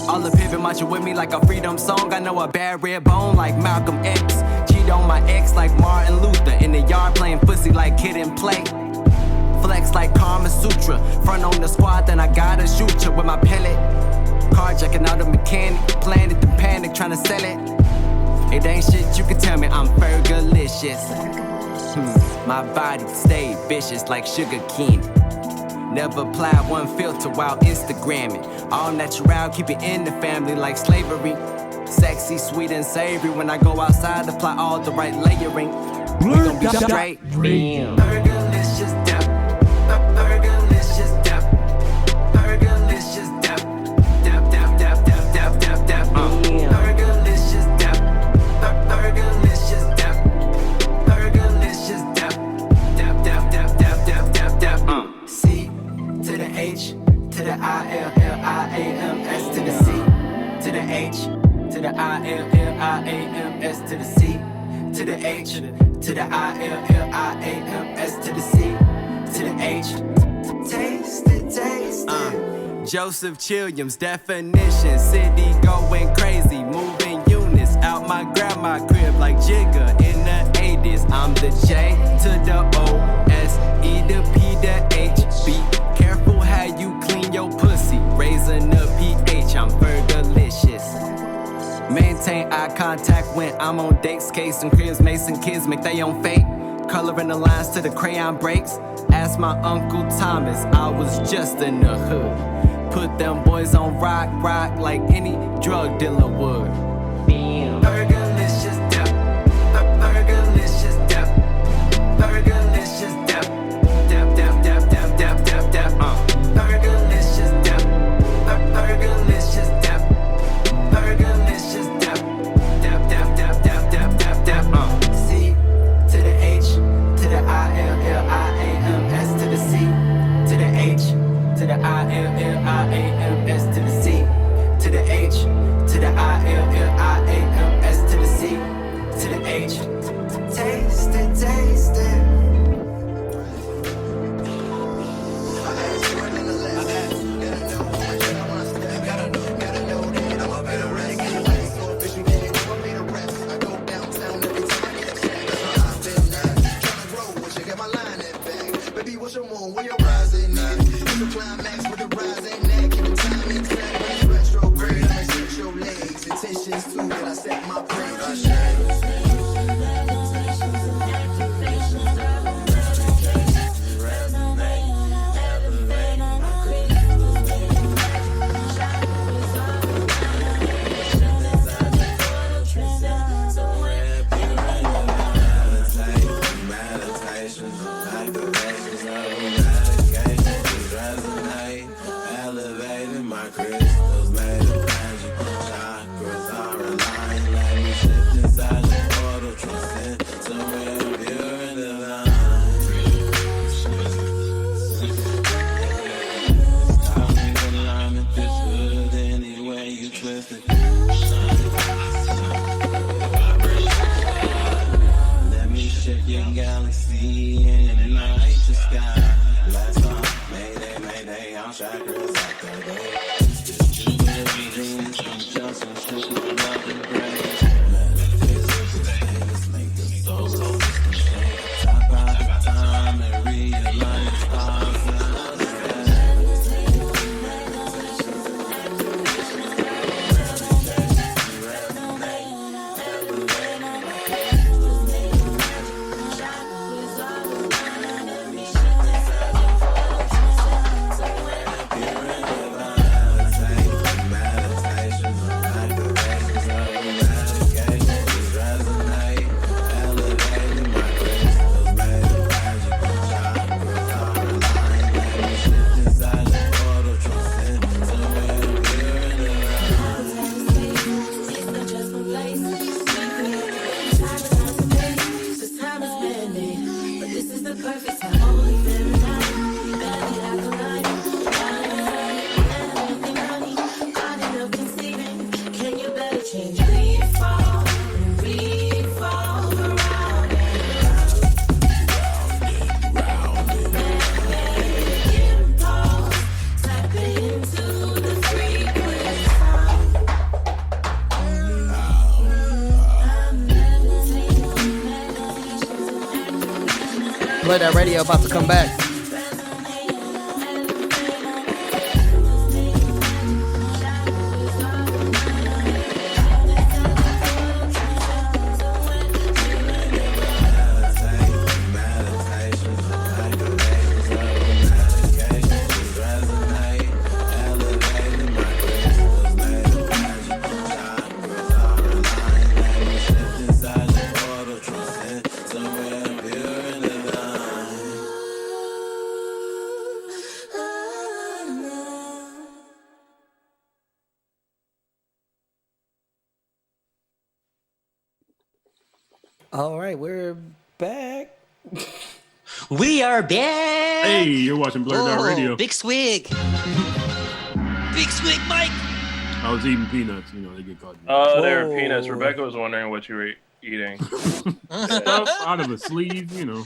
All the pivot marching with me like a freedom song. I know a bad red bone like Malcolm X. Cheat on my ex like Martin Luther. In the yard playing pussy like Kid and Play. Flex like Karma Sutra. Front on the squad, then I gotta shoot you with my pellet. Carjacking out a mechanic, planted the panic, tryna sell it. It ain't shit you can tell me, I'm Fergalicious. My body stay vicious like sugar candy. Never apply one filter while Instagramming. All natural, keep it in the family like slavery. Sexy, sweet and savory. When I go outside, apply all the right layering. We gon' be straight. Fergalicious depth. Fergalicious depth. Fergalicious depth. Depth, depth, depth, depth, depth, depth, depth. Fergalicious depth. Fergalicious depth. Fergalicious depth. Depth, depth, depth, depth, depth, depth, depth. C to the H to the ILLIAMS to the C to the H to the ILLIAMS to the C to the H to the ILLIAMS to the C to the H. Taste it, taste it. Joseph Chilliams definition, city going crazy, moving units out my grandma crib like Jigga in the 80s. I'm the J to the O, S, E to P to H. Be careful how you clean your pussy, raising the pH. I'm Fergalicious. Maintain eye contact when I'm on dates. Case and cribs, Mason kids make they own fate. Coloring the lines to the crayon breaks. Ask my Uncle Thomas, I was just in the hood. Put them boys on rock like any drug dealer would. Fergalicious depth. Fergalicious depth. Fergalicious depth. Depth, depth, depth, depth, depth, depth, depth. Fergalicious depth. Fergalicious depth. Fergalicious depth. Depth, depth, depth, depth, depth, depth, depth. C to the H to the ILLIAMS to the C to the H to the ILLIAMS to the C to the H to the ILLIAMS to the C to the H. Taste it, taste it. So like the races of medication. Just resonate, elevating my crystals made of magic. Chakras are aligned, let me shift inside the portal, transcend somewhere pure and divine. Cosmic alignment, this good any way you twist it. Let me shift your galaxy in the night to sky. Last song, mayday, mayday, all chakras activate. This Jupiter Venus conjunction should be love and grace. Metaphysical status make the solar system shake. Top out the time and realign the stars and the BlurdDotRadio about to come back. All right, we're back. We are back. Hey, you're watching BlurdDotRadio. Big swig. Big swig, Mike. I was eating peanuts. You know, they get caught. Oh, they were peanuts. Rebecca was wondering what you were eating. Stuff out of a sleeve, you know.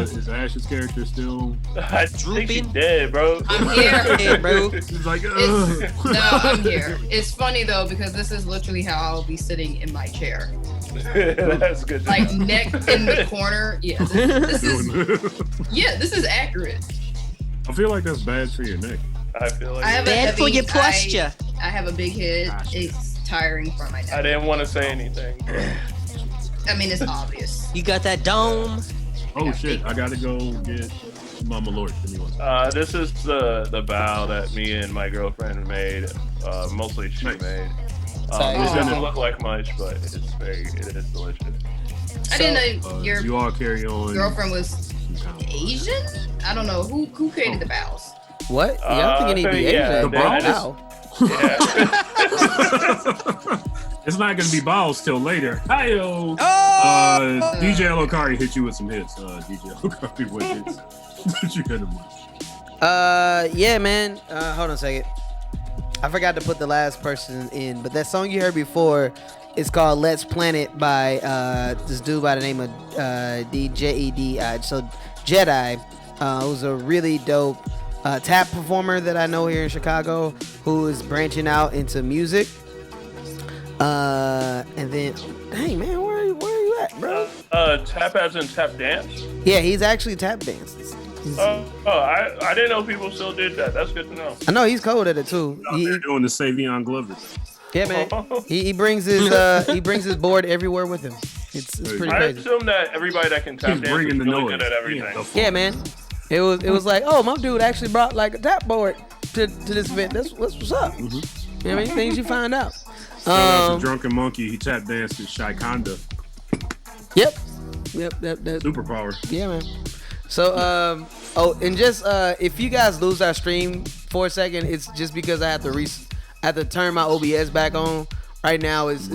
Is Ash's character still? I think she did, bro. I'm here, Hey, bro. She's like, No, I'm here. It's funny though because this is literally how I'll be sitting in my chair. That's good. Like neck in the corner. Yeah, this is accurate. I feel like that's bad for your neck. I feel like I have Bad for your posture. I have a big head. It's tiring for my neck. I didn't want to say anything. I mean, it's obvious. You got that dome. Oh shit! I gotta go get Mama Lord. This is the bow that me and my girlfriend made. Mostly she made. It doesn't look like much, but it is delicious. I didn't know your you all carry on. girlfriend was Asian. I don't know who created the bows. What? Yeah, I'm thinking he'd be Asian. The It's not gonna be balls till later. Hi-yo! DJ Alokari hit you with some hits. DJ Alokari with hits. Did you hit him much? Yeah, man. Hold on a second. I forgot to put the last person in, but that song you heard before is called "Let's Planet" by this dude by the name of DJED. So Jedi, who's a really dope tap performer that I know here in Chicago, who is branching out into music. And then, dang man, where are you at, bro? Tap as in tap dance? Yeah, he's actually tap dances. I didn't know people still did that. That's good to know. I know he's cold at it too. They're doing the Savion Glover. Yeah, man. He brings his board everywhere with him. It's pretty crazy. I assume that everybody that can tap dance is really good at everything. Yeah, man. It was like, oh, my dude actually brought like a tap board to this event. That's what's up. You know what I mean? Things you find out. Shout out to Drunken Monkey. He tap danced to Shai Kanda. Yep. Yep. Superpower. Yeah, man. So, and just if you guys lose our stream for a second, it's just because I have to turn my OBS back on. Right now, it's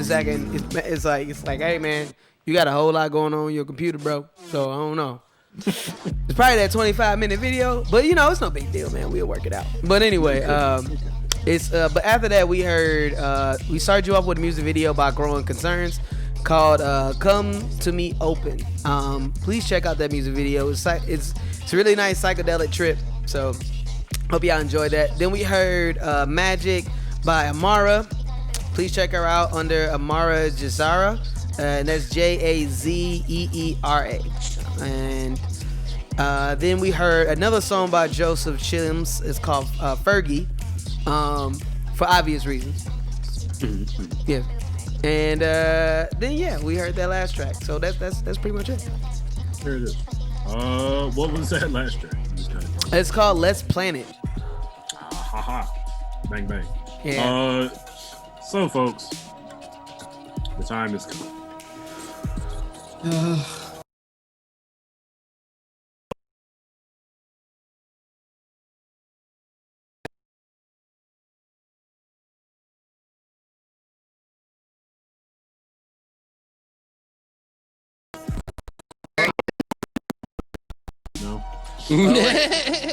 like, hey man, you got a whole lot going on your computer, bro. So I don't know. It's probably that 25-minute video, but it's no big deal, man. We'll work it out. But anyway, but after that we heard we started you off with a music video by Growing Concerns called Come to Me Open. Please check out that music video. It's a really nice psychedelic trip. So hope y'all enjoyed that. Then we heard Magic by Amara. Please check her out under Amara Jazara, and that's Jazeera. And then we heard another song by Joseph Chilliams. It's called Fergie, for obvious reasons. Yeah. And then we heard that last track. So that's pretty much it. There it is. What was that last track? It's called Let's Plan It. Haha. Bang bang. Yeah. So folks, the time is come. No.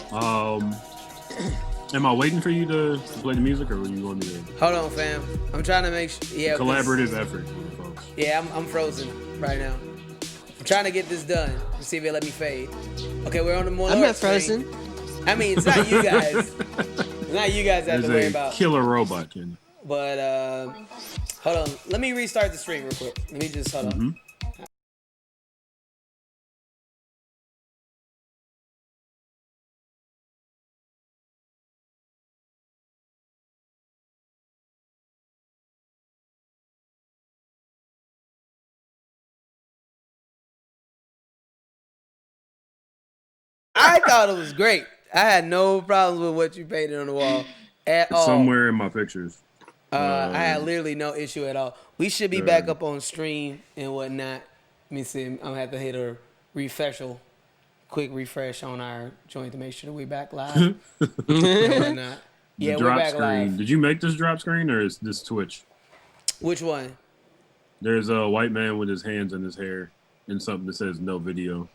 Am I waiting for you to play the music, or you want me to? Hold on, fam. I'm trying to make sure. Yeah. Collaborative effort, folks. Yeah, I'm frozen right now. I'm trying to get this done. Let's see if they let me fade. Okay, we're on the more. I'm not frozen. I mean, it's not you guys. It's not you guys that have to worry about. Killer robot, Ken. But hold on. Let me restart the stream real quick. Let me just hold on. I thought it was great. I had no problems with what you painted on the wall at all. Somewhere in my pictures. I had literally no issue at all. We should be back up on stream and whatnot. Let me see. I'm gonna have to hit a quick refresh on our joint to make sure that we're back live. And whatnot. Yeah, we're back live. Did you make this drop screen, or is this Twitch? Which one? There's a white man with his hands in his hair and something that says no video.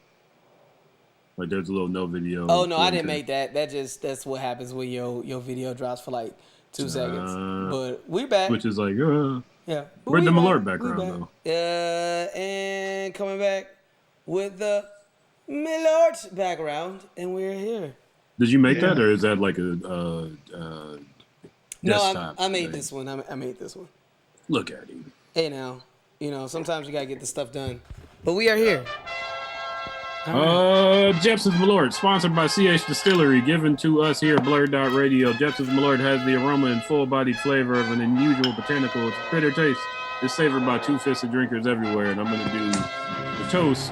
Like there's a little no video. Oh no, I didn't make that. That's what happens when your video drops for like 2 seconds. But we're back. Which is like yeah. Where'd the Malort background though? And coming back with the Malort background, and we're here. Did you make that, or is that like a desktop? No, I made this one. I made this one. Look at you. Hey now, sometimes you gotta get the stuff done. But we are here. Jepson's Malort, sponsored by CH Distillery, given to us here at BlurdDotRadio. Jepson's Malort has the aroma and full-bodied flavor of an unusual botanical. It's a bitter taste. It's savored by two-fisted drinkers everywhere, and I'm going to do the toast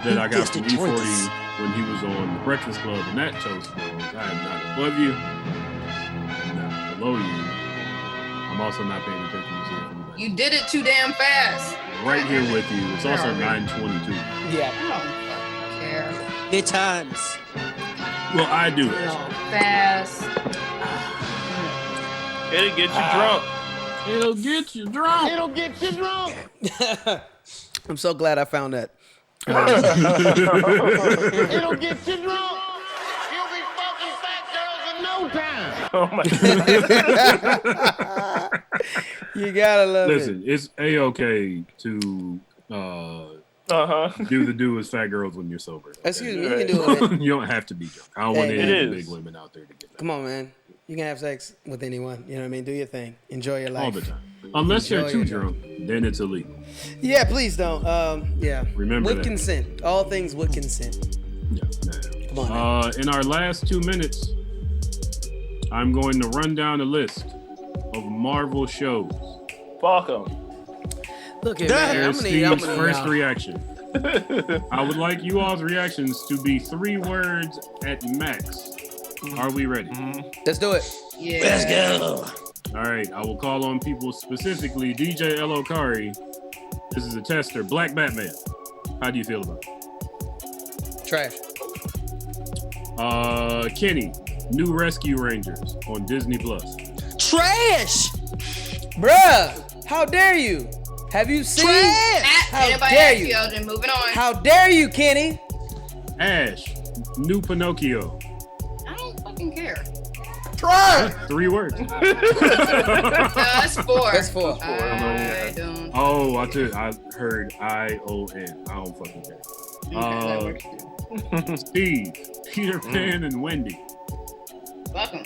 that I got from E40 when he was on the Breakfast Club, and that toast was, I am not above you, I'm not below you. I'm also not paying attention to see if anybody. You did it too damn fast. Right here with you. It's also 9:22. Yeah. I don't care. Good times. Well, I do it. Fast. It'll get you drunk. It'll get you drunk. It'll get you drunk. I'm so glad I found that. It'll get you drunk. You'll be fucking fat girls in no time. Oh my God. You gotta love Listen, it's A-okay to do the do as fat girls when you're sober. Okay? Excuse me, you can do it. You don't have to be drunk. I don't want any of the big women out there to get that. Come on, man. You can have sex with anyone. You know what I mean? Do your thing. Enjoy your life. All the time. Unless you're too drunk, then it's illegal. Yeah, please don't. Yeah. Remember with that. consent. All things with consent. Yeah. Come on. Now. In our last 2 minutes, I'm going to run down a list of Marvel shows. Fuck them. Look at man. Here's Steve's first reaction. I would like you all's reactions to be 3 words at max. Are we ready? Let's do it. Yeah. Let's go. All right. I will call on people specifically. DJ L. Okari. This is a tester. Black Batman. How do you feel about it? Trash. Kenny, New Rescue Rangers on Disney Plus. Trash. Bruh, how dare you? Have you seen? How dare you? Moving on. How dare you, Kenny? Ash, New Pinocchio. I don't fucking care. Trash. 3 words. That's 4. That's 4. I don't. Oh, I heard ION. I don't fucking care. Steve, Peter Pan, and Wendy. Fuck 'em.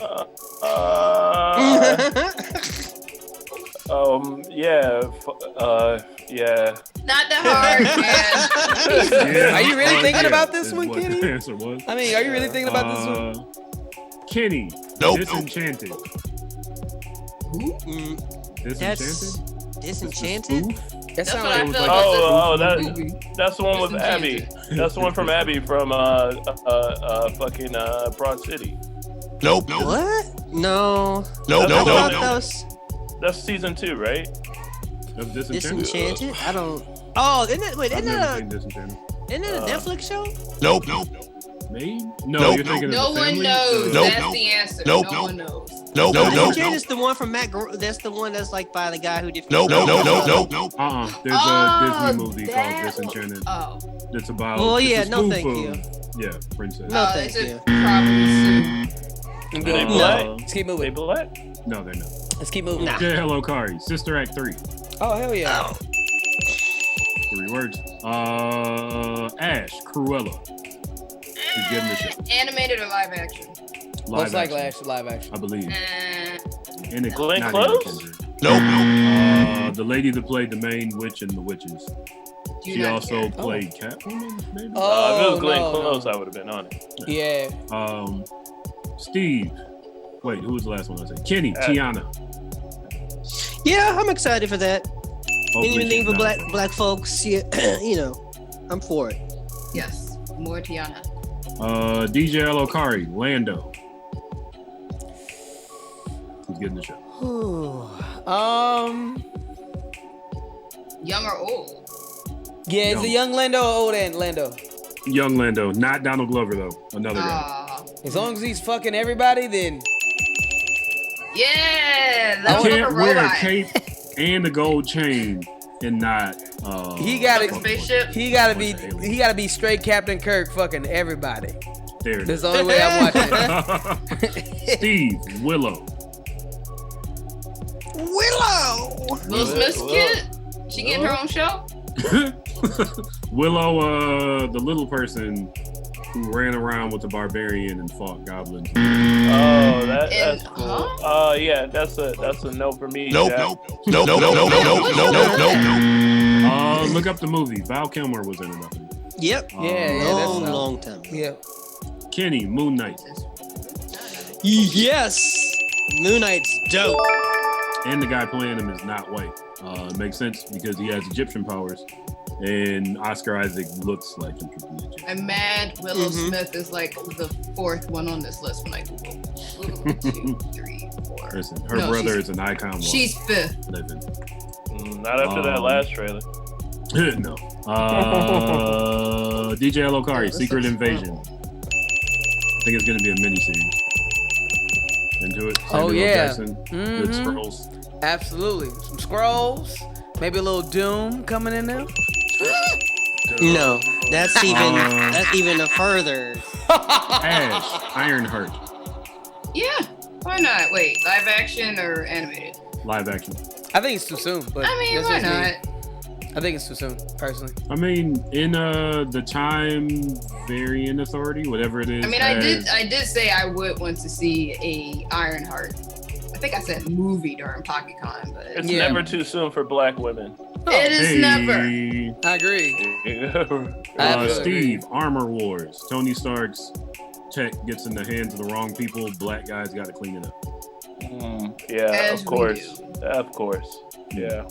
Yeah. Not that hard, man. Yeah, Are you really thinking yeah, about this is one, what Kenny? the answer was. I mean, are you really thinking about this one? Kenny, Nope. Disenchanted. Disenchanted? Disenchanted? That sounds what I like feel about That's the one with Abby. That's the one from Abby from fucking Broad City. Nope. What? No. That's season 2, right? Of Disenchanted? Disenchanted? I don't. Oh, isn't it? Wait, I've isn't it never a seen Disenchanted. Netflix show? Nope. Maybe? No, you're thinking No of the one family? knows. That's the answer. No one knows. Disenchanted is the one from that's the one that's like by the guy who did. There's a Disney movie called Disenchanted. Oh. It's about. Well, yeah, it's a no, spoof thank of- you. Yeah, Princess. No, thank you. Probably soon. I'm They good. black? Let's keep moving. They black? No, they're not. Let's keep moving. J. Hello, Kari. Sister Act 3. Oh, hell yeah. 3 words. Ash, Cruella. She's getting the shit. Animated or live action? Most likely action, live action. I believe. And it's Glenn not Close? Nope. The lady that played the main witch in The Witches. Do She not also care. played Catwoman, maybe? if it was Glenn no, Close, no. I would have been on it. Yeah. Steve. Wait, who was the last one I said? Kenny, Tiana. Yeah, I'm excited for that. Hopefully Anything she's for not. black folks, yeah, I'm for it. Yes. More Tiana. DJ Lokari, Lando. Who's getting the show? Young or old? Yeah, it's a young Lando or old Lando. Young Lando, not Donald Glover though. Another guy. As long as he's fucking everybody, then. Yeah, I that was like a can't wear a robot. cape and a gold chain and not. He gotta. Spaceship. He gotta be. He gotta be straight Captain Kirk, fucking everybody. There it That's is. the only way I'm watching. Steve, Willow. Will Smith's kid? She getting her own show? Willow, the little person who ran around with the barbarian and fought goblins. Oh, that's cool. Yeah, that's a no for me. Nope. Jack. No. Look up the movie. Val Kilmer was in it, I think. Yep. Long time. Yep. Kenny, Moon Knight. Yes. Moon Knight's dope. And the guy playing him is not white. Makes sense because he has Egyptian powers. And Oscar Isaac looks like he could be Egyptian. I'm mad Willow Smith is like the 4th one on this list when I Google. 1, 2, 3, 4. Listen, her brother is an icon. She's 5th. Living. Not after that last trailer. No. DJ Lokari, Secret Invasion. I think it's going to be a mini-series. Into it. Oh, Samuel yeah. Jackson, Good Scrolls. Absolutely. Some scrolls. Maybe a little Doom coming in there. No, that's even a further. Ash, Ironheart, Yeah, why not? Wait, live action or animated? live action. I think it's too soon, but I mean, that's why just me. not? I think it's too soon, personally. I mean, in the Time Variant Authority, whatever it is. I mean, I did say I would want to see a Ironheart. I think I said movie during PocketCon, but It's never too soon for black women. it is never. I agree. Steve, Armor Wars. Tony Stark's tech gets in the hands of the wrong people. Black guys got to clean it up. Yeah, As of we course. Of course. Yeah.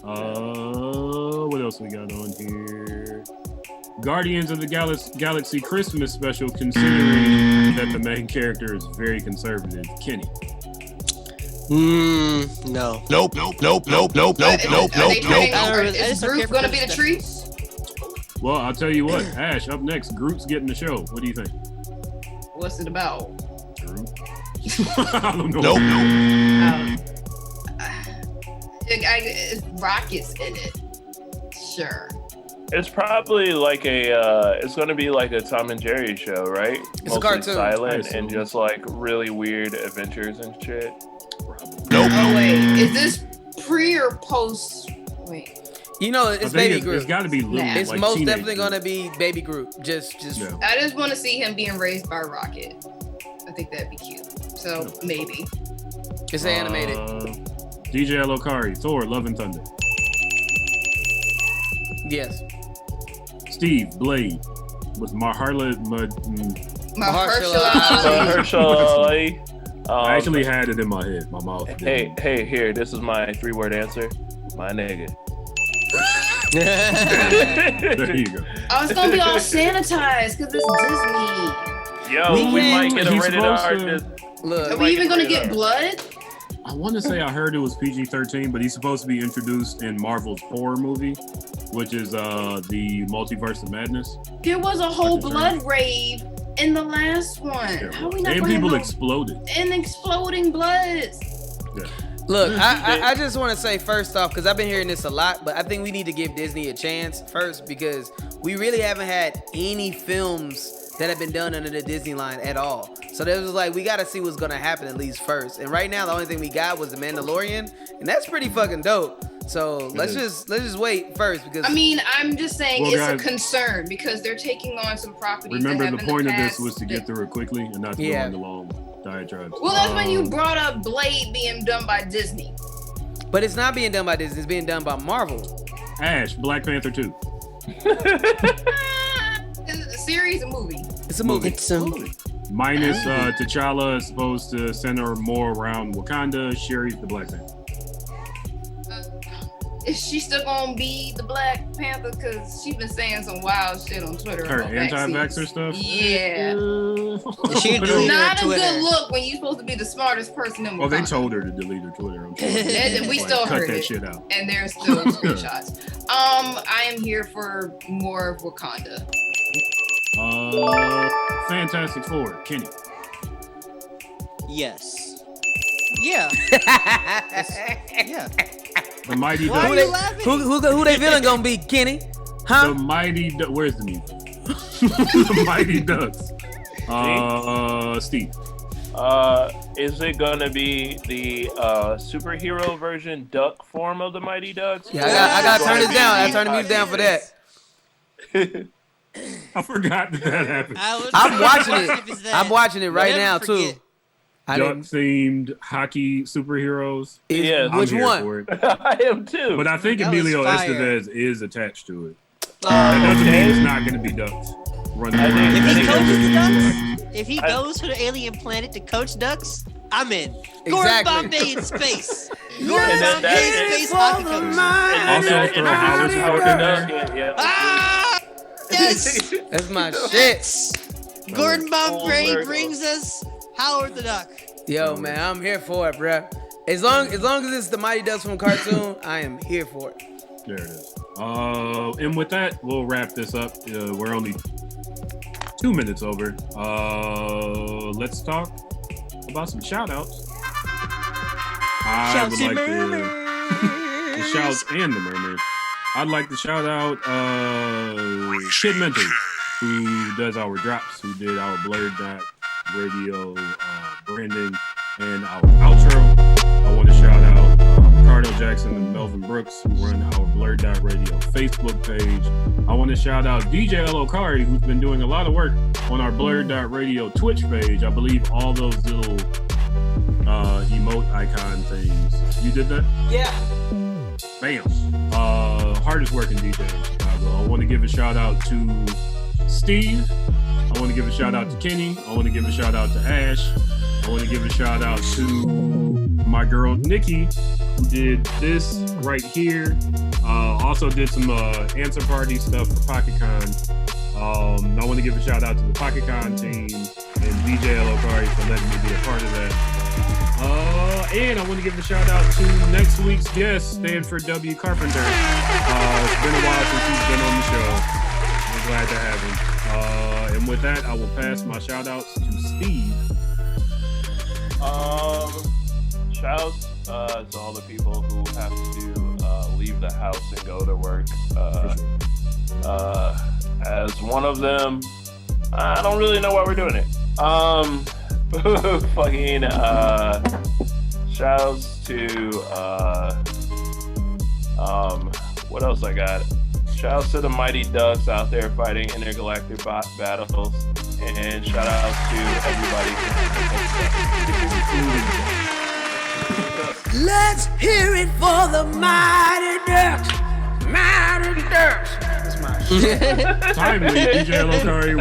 What else we got on here? Guardians of the Galaxy Christmas special, considering that the main character is very conservative. Kenny. No. Nope. Is Groot gonna be the tree? Well, I'll tell you what. Ash, up next. Groot's getting the show. What do you think? What's it about? Groot? I don't know. Rocket's in it. Sure. It's probably like it's going to be like a Tom and Jerry show, right? It's mostly a cartoon. silent and just like really weird adventures and shit. Nope. Oh wait, is this pre or post? Wait. You know, it's Baby Groot. It's got to be little. It's like most teenage definitely Groot. gonna be Baby Groot. Just. Yeah. I just want to see him being raised by Rocket. I think that'd be cute. So maybe. It's animated. DJ Elokari, Thor, Love and Thunder. Yes. Steve, Blade, with Mahershala Ali. I actually had it in my head. My mouth. Hey, here. This is my 3-word answer. My nigga. There you go. Oh, it's gonna be all sanitized because it's Disney. Yo, we might get a rated R. Look, are we even gonna get blood? I want to say I heard it was PG-13, but he's supposed to be introduced in Marvel's horror movie, which is the Multiverse of Madness. There was a whole blood rave in the last one. How are we not And gonna people have exploded. and exploding bloods? Yeah. Look, I just want to say first off, because I've been hearing this a lot, but I think we need to give Disney a chance first because we really haven't had any films that have been done under the Disney line at all. So there was like, we got to see what's going to happen at least first. And right now, the only thing we got was The Mandalorian, and that's pretty fucking dope. So let's just wait first because I mean, I'm just saying Well, it's guys, a concern because they're taking on some properties. Remember, that the have in point of past this was to get through it quickly and not to go into long diatribes. Well, that's when you brought up Blade being done by Disney. But it's not being done by Disney. It's being done by Marvel. Ash, Black Panther 2. Is it a series or movie? It's a movie. It's a movie. Minus T'Challa is supposed to center more around Wakanda. Shuri's the Black Panther. Is she still gonna be the Black Panther? Because she's been saying some wild shit on Twitter. Her about anti-vaxxer vaccines. stuff? Yeah. She deleted Not her a Twitter. good look when you're supposed to be the smartest person in Well, they Wakanda. told her to delete her Twitter. I'm sure. And we Like, still cut heard that it. shit out. And there's still screenshots. I am here for more of Wakanda. Fantastic Four, Kenny. Yes. Yeah. Yeah. The Mighty Why are Ducks. you laughing? Who they villain gonna be, Kenny? Huh? The Mighty Ducks. Where's the music? The Mighty Ducks. Steve. Is it gonna be the superhero version duck form of the Mighty Ducks? Yeah, I gotta turn this down. I turn the music down for that. I forgot that happened. I'm watching it. I'm watching it right now too. Duck-themed hockey superheroes. Yes. I'm Which here one? for it. I am too. But I think That was Emilio fire. Estevez is attached to it. That doesn't mean it's not going to be ducks running around. If he coaches the Ducks, ducks, if he goes to the alien planet to coach ducks, I'm in. Gordon Exactly. Bombay in space. And Gordon then Bombay that- in space hockey coach. Also throw Howard Howard in there. Yeah. Ah! Yes! That's my shit. Gordon Bombay Lord. brings us Howard the Duck. Yo, man, I'm here for it, bruh. As long as it's the Mighty Ducks from cartoon, I am here for it. There it is. And with that, we'll wrap this up. We're only 2 minutes over. Let's talk about some shout outs. I would like the shouts and the murmurs. I'd like to shout out Kid Mental, who does our drops, who did our BlurdDotRadio branding and our outro. I want to shout out Ricardo Jackson and Melvin Brooks, who run our BlurdDotRadio Facebook page. I want to shout out DJ Elokari, who's been doing a lot of work on our BlurdDotRadio Twitch page. I believe all those little emote icon things. You did that? Yeah. Bam. Hardest working DJ in Chicago. I want to give a shout out to Steve. I want to give a shout out to Kenny. I want to give a shout out to Ash. I want to give a shout out to my girl Nikki, who did this right here. Also did some answer party stuff for PocketCon. I want to give a shout out to the PocketCon team and DJ Elokari for letting me be a part of that. And I want to give a shout out to next week's guest, Stanford W. Carpenter. It's been a while since he's been on the show. glad to have him. And with that, I will pass my shout outs to Steve. Shout outs to all the people who have to leave the house and go to work. As one of them, I don't really know why we're doing it. Fucking shout outs to what else I got? Shout outs to the Mighty Ducks out there fighting intergalactic battles, and shout outs to everybody. Let's hear it for the Mighty Ducks. Mighty Ducks. That's my shit. Timely, DJ Lokari,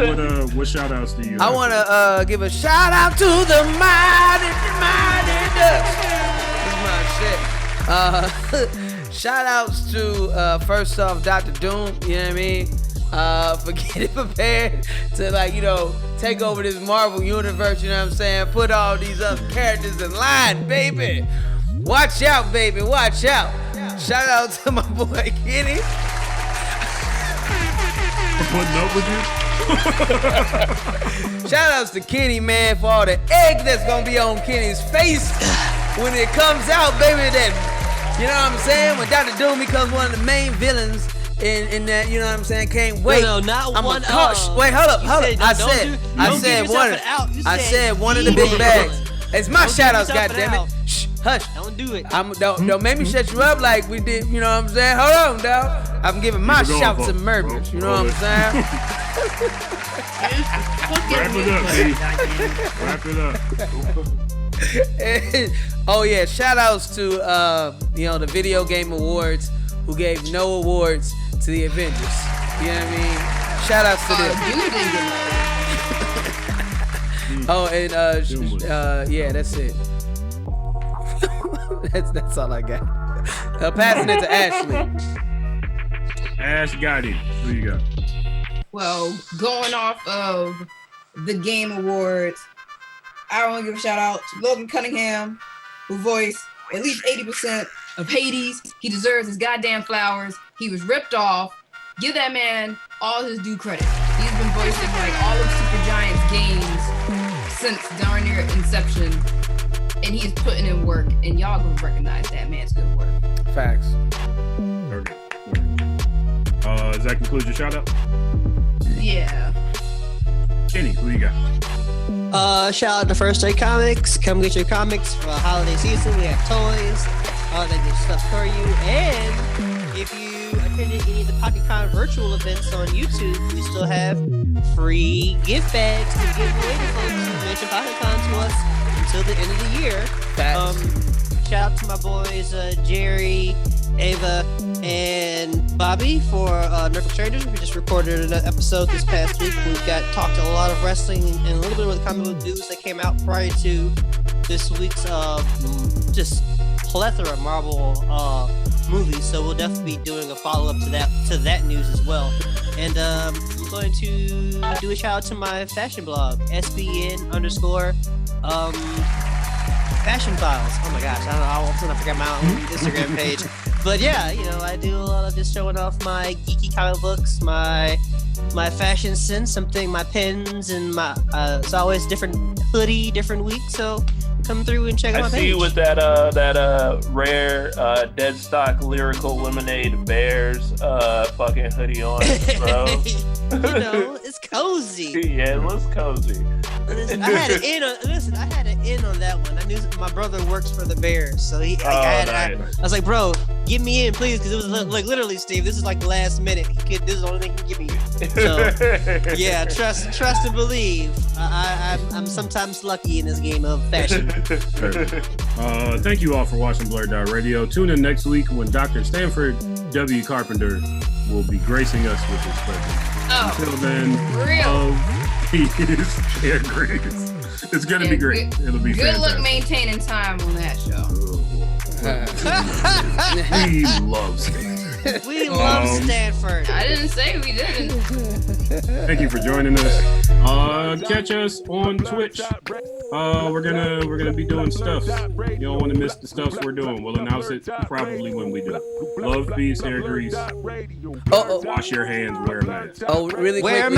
what shout outs do you I want to give a shout out to the Mighty Ducks. That's my shit. Shout outs to first off Dr. Doom, you know what I mean? For getting prepared to take over this Marvel universe, you know what I'm saying? Put all these other characters in line, baby. Watch out, baby, watch out. Shout out to my boy Kenny. For putting up with you. Shout outs to Kenny, man, for all the egg that's gonna be on Kenny's face when it comes out, baby. That, you know what I'm saying? When Dr. Doom becomes one of the main villains in that, you know what I'm saying? Can't wait. No, not one. Wait, hold up. I said one of the big bags. It's my shout outs, goddammit. Shh, hush. Don't do it. Don't make me shut you up like we did, you know what I'm saying? Hold on, dog. I'm giving my shouts to murderers, you know what I'm saying? Wrap it up, baby. Oh yeah, shout outs to the Video Game Awards, who gave no awards to the Avengers. You know what I mean? Shout outs to them. Oh, and yeah, that's it. that's all I got. Passing it to Ashley. Ash got it. Who you got? Well, going off of the Game Awards, I want to give a shout out to Logan Cunningham, who voiced at least 80% of Hades. He deserves his goddamn flowers. He was ripped off. Give that man all his due credit. He's been voicing all of Supergiant's games since darn near inception, and he's putting in work, and y'all gonna recognize that man's good work. Facts. Okay. Does that conclude your shout out? Yeah. Kenny, who you got? Shout out to First Aid Comics. Come get your comics for the holiday season. We have toys, all that good stuff for you. And if you attended any of the PocketCon virtual events on YouTube, we still have free gift bags to give away to folks who mention PocketCon to us until the end of the year. Shout out to my boys Jerry, Ava, and Bobby for Nerd Strangers. We just recorded an episode this past week. We've talked a lot of wrestling and a little bit of the comic book news that came out prior to this week's just plethora of Marvel movies. So we'll definitely be doing a follow-up to that news as well. And I'm going to do a shout out to my fashion blog, SBN_ Fashion Files. Oh my gosh, I forgot my own Instagram page. But yeah, I do a lot of just showing off my geeky comic books, my fashion sense, my pens, and my it's always different hoodie, different week. So come through and check out my page. I see you with that rare dead stock lyrical lemonade bears fucking hoodie on, bro. It's cozy. Yeah, it looks cozy. Listen, I had an in on that one. I knew my brother works for the Bears, so I was like, bro, get me in, please, because it was literally, Steve. This is the last minute. This is the only thing he can give me. So yeah, trust and believe. I'm sometimes lucky in this game of fashion. Thank you all for watching BlurdDotRadio. Tune in next week when Dr. Stanford W. Carpenter will be gracing us with his presence. Until then, Air Grease. It's gonna be great. It'll be good. Fantastic. Luck maintaining time on that show. We love Stanford. We love Stanford. I didn't say we didn't. Thank you for joining us. Catch us on Twitch. We're gonna be doing stuff. You don't want to miss the stuff we're doing. We'll announce it probably when we do it. Love, peace, hair grease. Wash your hands. Wear a mask. Oh, really quickly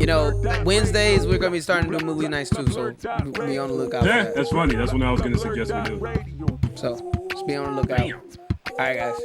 too. Wednesdays we're gonna be starting to do movie nights too. So be on the lookout. Yeah, for that. that's funny. That's what I was gonna suggest we do. So just be on the lookout. All right, guys.